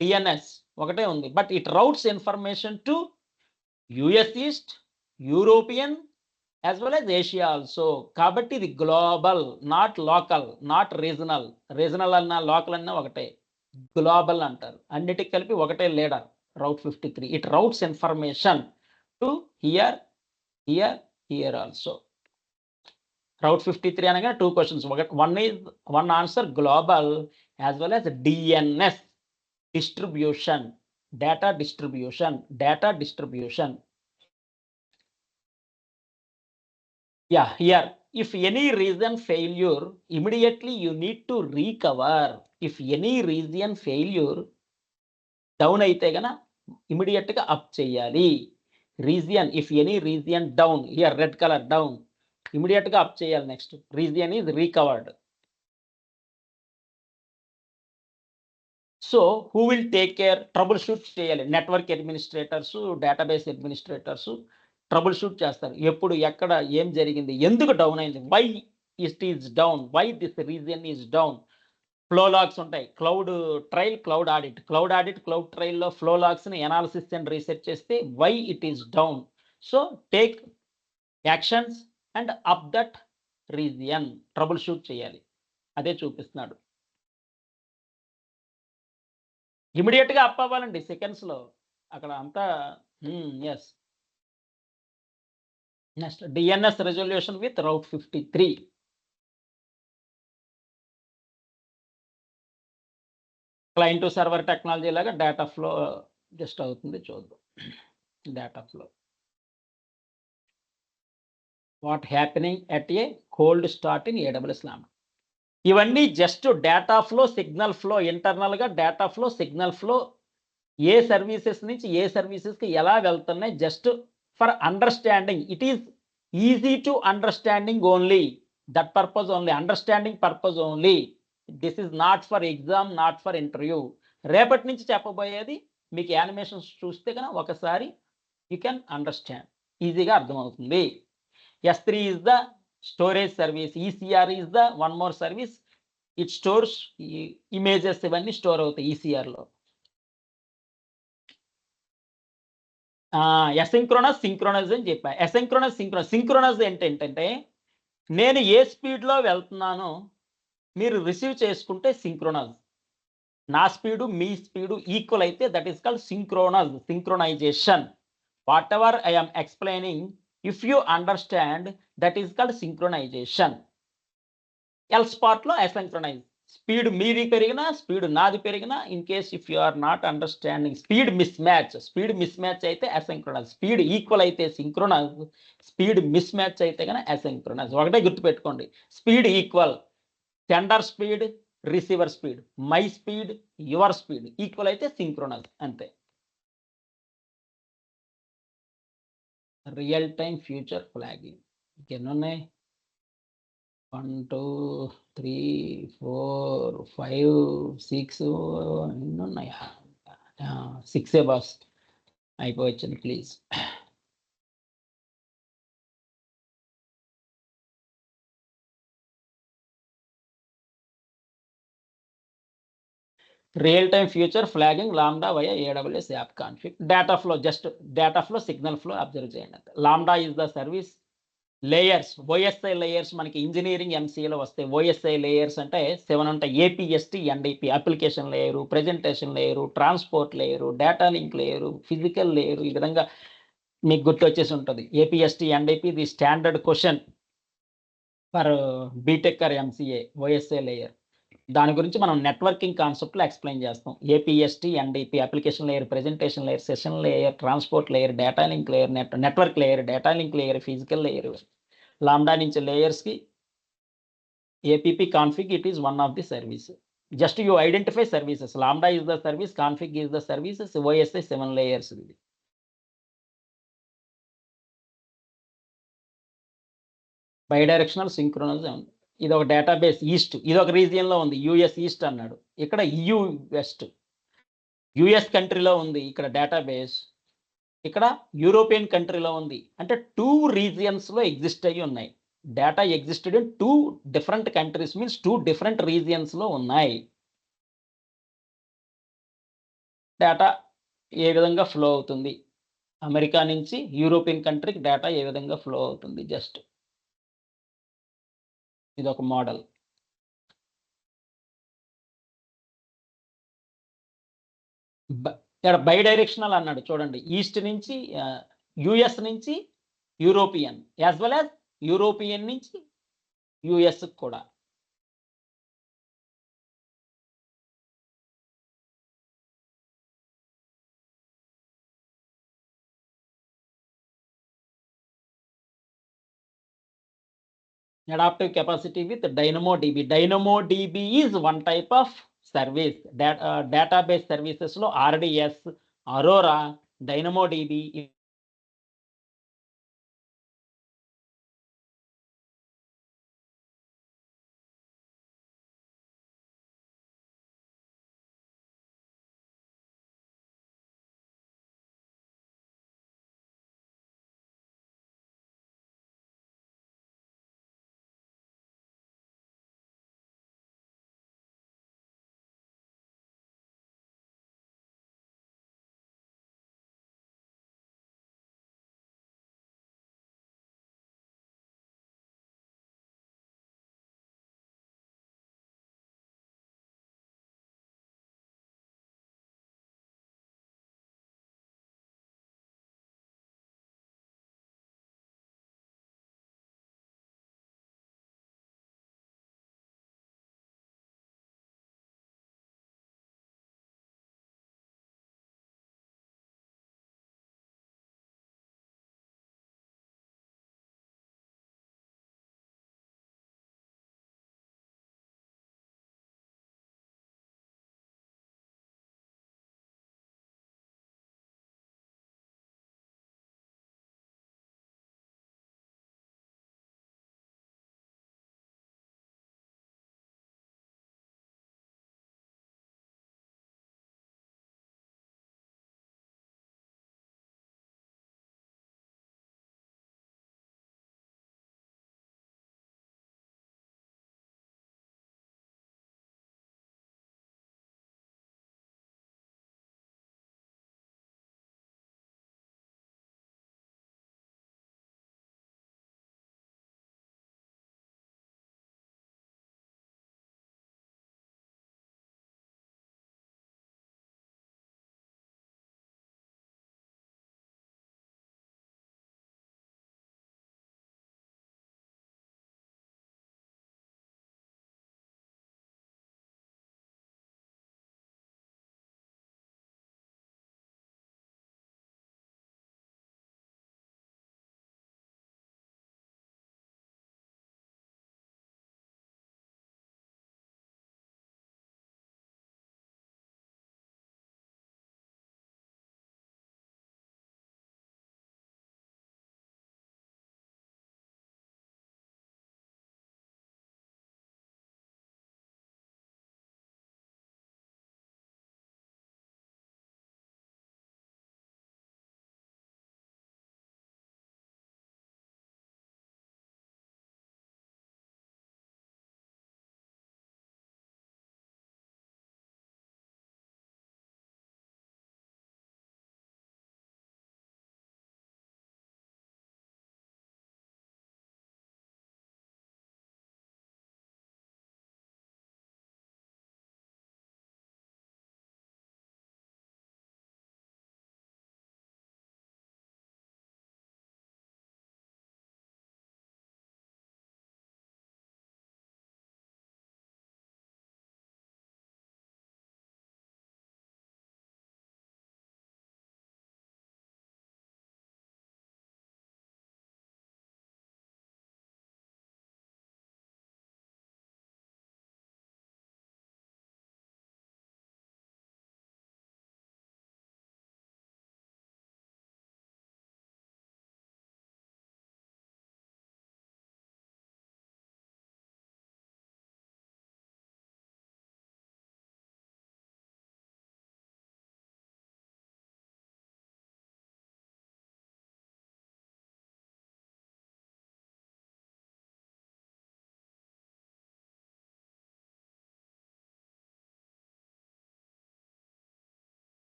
D: DNS ఒకటే ఉంది. But it routes information to US east, European as well as Asia also. కాబట్టి ఇది global, not local, not regional. Regional అన్నా లోకల్ అన్నా ఒకటే, గ్లోబల్ అంటారు. అన్నిటికి కలిపి ఒకటే leader route 53. It routes information to here also. Route 53 అనగా 2 questions. One answer global as well as DNS, distribution, data distribution. Yeah, here, if any reason failure, immediately you need to recover. If any reason failure, down అయితే గన immediate గా up చేయాలి. Region, if any region down, here red colour down, immediate గా up చేయాలి. Next region is recovered. So who will take care? Troubleshoot చేయాలి. Network administrators, database administrators troubleshoot చేస్తారు. ఎప్పుడు, ఎక్కడ, ఏం జరిగింది, ఎందుకు డౌన్ అయింది, why it is down, why this region is down. Flow logs ఉంటాయి. CloudTrail, cloud audit, cloud ట్రయల్లో ఫ్లో లాగ్స్ని ఎనాలిసిస్ అండ్ రీసెర్చ్ చేస్తే why it is down. So take actions and up that region, troubleshoot చేయాలి. అదే చూపిస్తున్నాడు. Immediate గా up అవ్వాలండి, seconds లో. అక్కడ అంతా yes. Next DNS resolution with Route 53. Client to server technology లాగా డేటా ఫ్లో జస్ట్ అవుతుంది. చూద్దాం data flow. What happening at a cold start in AWS Lambda. ఇవన్నీ just data flow, signal flow, internal గా data flow, signal flow, ఏ services నుంచి ఏ సర్వీసెస్కి ఎలా వెళ్తున్నాయి, just for understanding. It is easy to understanding only, that purpose only, understanding purpose only. This is not for exam, not for interview. రేపటి నుంచి చెప్పబోయేది మీకు యానిమేషన్స్ చూస్తే కనుక ఒకసారి యూ కెన్ అండర్స్టాండ్, ఈజీగా అర్థమవుతుంది. S3 is the storage service, ECR is the one more service. It stores images, ఇవన్నీ స్టోర్ అవుతాయి ECRలో. అసింక్రోనస్, సింక్రోనస్ అని చెప్పా. అసింక్రోనస్, సింక్రోనస్ ఏంటంటే నేను ఏ స్పీడ్లో వెళ్తున్నానో మీరు రిసీవ్ చేసుకుంటే సింక్రోనస్. నా స్పీడు మీ స్పీడు ఈక్వల్ అయితే that is called synchronous, synchronization. Whatever I am explaining, if you understand, that is called synchronization. Else పార్ట్లో అసింక్రోనైజ్. స్పీడ్ మీది పెరిగినా, స్పీడ్ నాది పెరిగినా, in case if you are not understanding, speed mismatch అయితే asynchronous, speed equal అయితే synchronous, speed mismatch అయితే కనుక asynchronous. ఒకటే గుర్తుపెట్టుకోండి, speed equal, sender speed, receiver speed, my speed, your speed equal అయితే సింక్రోనస్, అంతే. రియల్ టైం ఫ్యూచర్ ఫ్లాగింగ్ ఎన్ని ఉన్నాయి? 1 2 3 4 5 6 ఎన్ని ఉన్నాయా? 6 బాస్ అయిపోవచ్చింది please. Real time feature flagging lambda via AWS app config. Data flow, just data flow, signal flow observe చేయండి. Lambda is the service. Layers, OSI layers మనకి engineering MCAలో వస్తాయి. OSI layers అంటే 7 ఉంటాయి. APST, NDP, application layer, presentation layer, transport layer, data link layer, physical layer. ఈ విధంగా మీకు గుర్తొచ్చేసి ఉంటుంది. APST, NDP the standard question for BTech or MCA, OSI layer. దాని గురించి మనం నెట్వర్కింగ్ కాన్సెప్ట్లో ఎక్స్ప్లెయిన్ చేస్తాం. APST, NDP, application layer, presentation layer, session layer, transport layer, data link layer, network layer, data link layer, physical layer. Lambda నుంచి లేయర్స్కి APP config, it is one of the service. Just you identify services. Lambda is the service, config is the services, OSI 7 layers. ఇది bidirectional synchronous ఉంది. ఇది ఒక database east, ఇది ఒక రీజియన్లో ఉంది. US east అన్నాడు, ఇక్కడ EU వెస్ట్. US కంట్రీలో ఉంది ఇక్కడ డేటాబేస్, ఇక్కడ యూరోపియన్ కంట్రీలో ఉంది. అంటే 2 రీజియన్స్లో ఎగ్జిస్ట్ అయ్యి ఉన్నాయి. Data existed in 2 different countries, means 2 different రీజియన్స్లో ఉన్నాయి. డేటా ఏ విధంగా ఫ్లో అవుతుంది, అమెరికా నుంచి యూరోపియన్ కంట్రీకి డేటా ఏ విధంగా ఫ్లో అవుతుంది, జస్ట్ ఇది ఒక మోడల్. ఇక్కడ బై డైరెక్షనల్ అన్నాడు చూడండి, ఈస్ట్ నుంచి US నుంచి European, as well as European నుంచి US కూడా. adaptive capacity with DynamoDB. DynamoDB is one type of service that database services lo RDS, Aurora, DynamoDB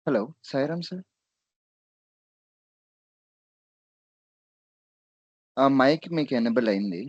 C: hello Sairam sir. Mike మీకు enable అయింది.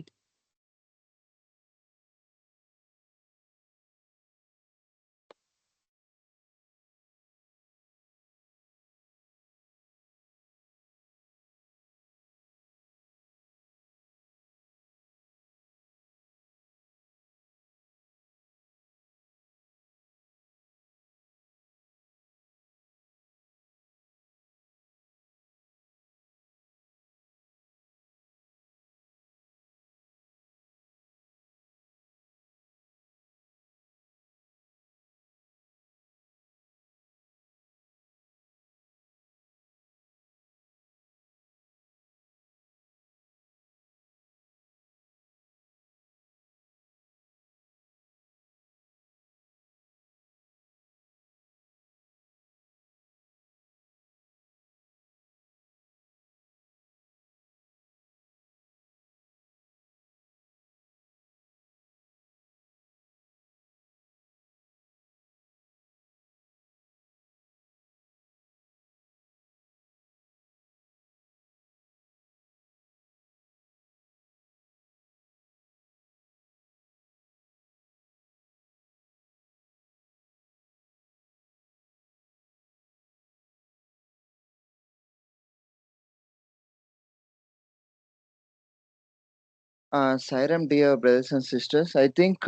C: Sairam dear brothers and sisters, I think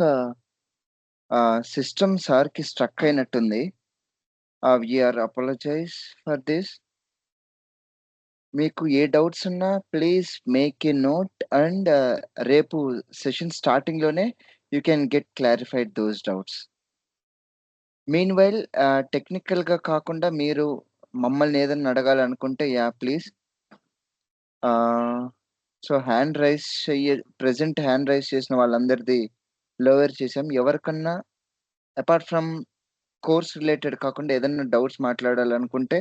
C: system సార్కి struck అయినట్టుంది. We are apologise for this. మీకు ఏ doubts ఉన్నా please make a note and రేపు session స్టార్టింగ్లోనే you can get clarified those doubts. Meanwhile టెక్నికల్గా కాకుండా మీరు మమ్మల్ని ఏదైనా అడగాలనుకుంటే please. So present hand raise చేసిన వాళ్ళందరిది లోవర్ చేసాం. ఎవరికన్నా అపార్ట్ ఫ్రమ్ కోర్స్ రిలేటెడ్ కాకుండా ఏదైనా డౌట్స్ మాట్లాడాలనుకుంటే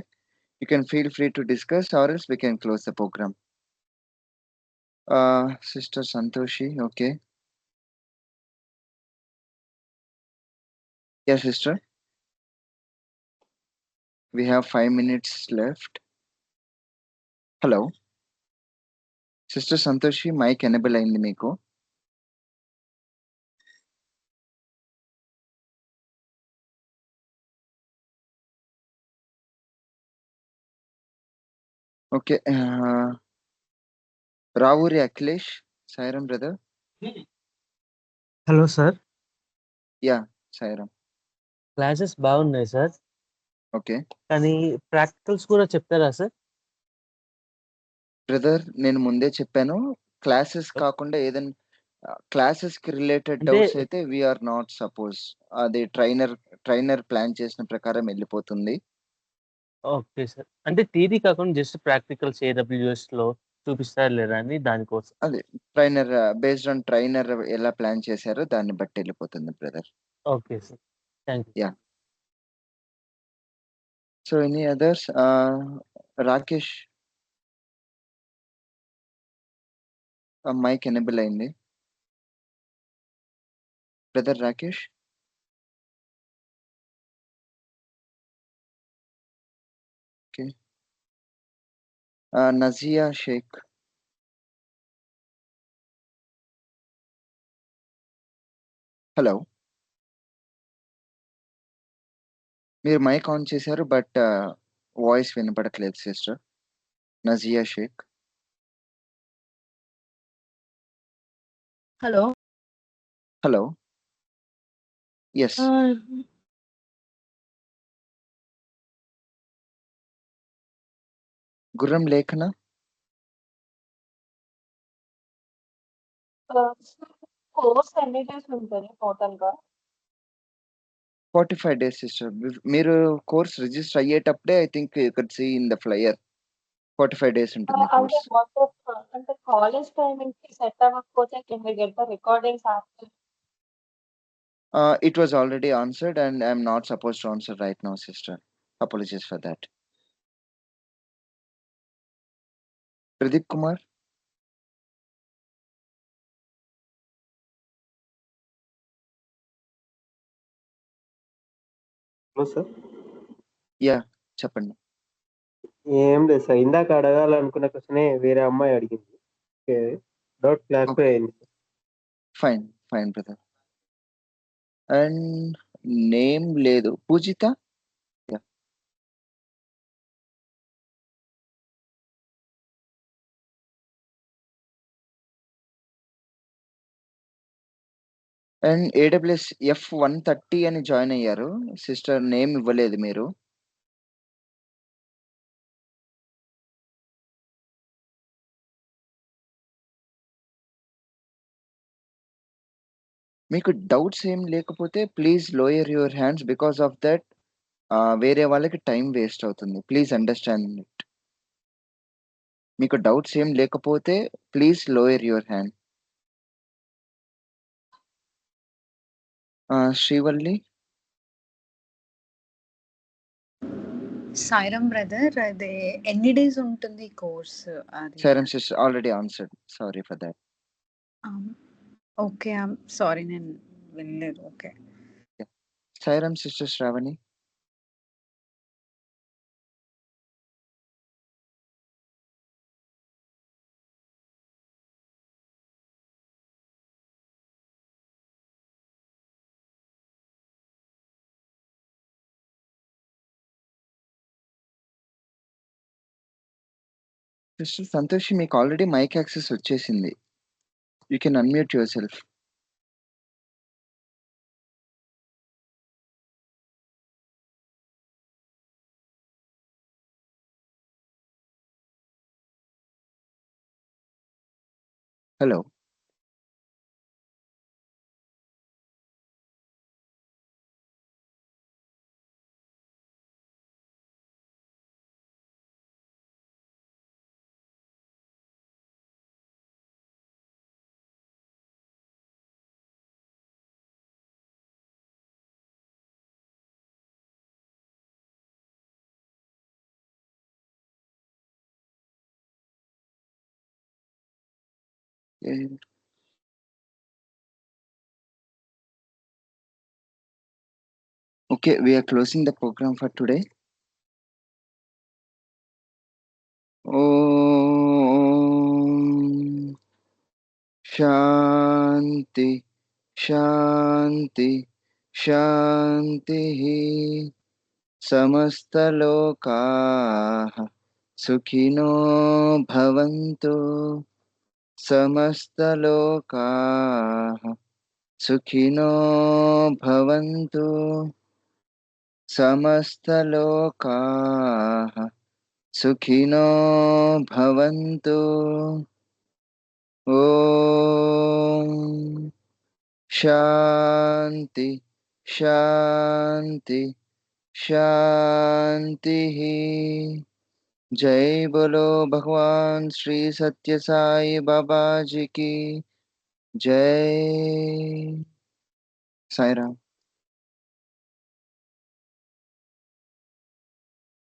C: you can feel free to discuss or else we can close the programme. Sister Santoshi, okay. Yeah, sister. We have 5 minutes left. Hello sister Santoshi, mike enable అయింది మీకు. Okay. Ravuri Akhilesh, Sairam brother.
F: Hello sir.
C: Yeah Sairam.
F: Classes బాగున్నాయి sir.
C: Okay
F: కానీ practicals కూడా చెప్తారా sir?
C: Brother, నేను ముందే చెప్పాను, classes కాకుండా ఏదైనా క్లాసెస్ కి రిలేటెడ్
F: అంటే
C: డౌట్స్ అయితే వీఆర్ నాట్ సపోజ్. అది ట్రైనర్ ప్లాన్ చేసిన ప్రకారం వెళ్ళిపోతుంది.
F: Okay sir. అంటే థియరీ కాకుండా జస్ట్ ప్రాక్టికల్స్ AWS లో చూపిస్తారా లేదా అని దానికోసం.
C: అదే బేస్డ్ ఆన్ ట్రైనర్ ఎలా ప్లాన్ చేశారో దాన్ని బట్టి వెళ్ళిపోతుంది brother.
F: Okay sir, thank you.
C: Yeah. So any others? Rakesh, mike enable అయింది. Brother Rakesh. Okay. Nazia Shaik. Hello, మీరు మైక్ ఆన్ చేశారు బట్ వాయిస్ వినపడట్లేదు sister. Nazia Shaik.
E: Hello.
C: Hello. Yes. Gurram లేఖన.
E: కోర్స్ ఎన్ని డేస్ ఉంటుంది టోటల్ గా?
C: 45 days సిస్టర్. మీరు కోర్స్ రిజిస్టర్ అయ్యేటప్పుడే I think you could see in the flyer 45 days ఉంటుంది
E: అంటే
C: కోర్స్.
E: అంటే కాలేజ్ టైమింగ్ కి సెట్ అవ్వకపోతే can we get the recordings after?
C: It was already answered and I'm not supposed to answer right now, sister. Apologies for that. Pradeep Kumar.
G: Hello, sir.
C: Yeah, చెప్పండి.
G: ఏం లేదు sir. ఇందాక అడగాలనుకున్న క్వెషనే వేరే అమ్మాయి అడిగింది. Okay. Doubt clarify అయింది.
C: Fine. Fine brother. And name లేదు. పూజిత? Yeah! And AWS F130 అని జాయిన్ అయ్యారు. సిస్టర్ నేమ్ ఇవ్వలేదు మీరు. మీకు డౌట్స్ ఏం లేకపోతే please lower your hands. Because of that వేరే వాళ్ళకి టైం వేస్ట్ అవుతుంది. Please understand it. మీకు డౌట్స్ ఏం లేకపోతే please lower your hand. Srivalli?
H: Sairam brother, అదే ఎన్ని డేస్ ఉంటుంది కోర్స్ అది?
C: Sairam sister already answered. Sorry for that.
H: Okay. Sorry, నేను వినలేదు. Okay.
C: Sairam sister Sravani? Sister Santoshi, మీకు ఆల్రెడీ మైక్ యాక్సెస్ వచ్చేసింది. You can unmute yourself. Hello. Okay, we are closing the program for today. Om Shanti Shanti Shanti Samastalokaha Sukhino Bhavantu Samastalokaha Sukhino Bhavantu Samastalokaha Sukhino Bhavantu. Om Shanti Shanti Shanti. जय बोलो भगवान श्री सत्य साई बाबा जी की जय. साई राम.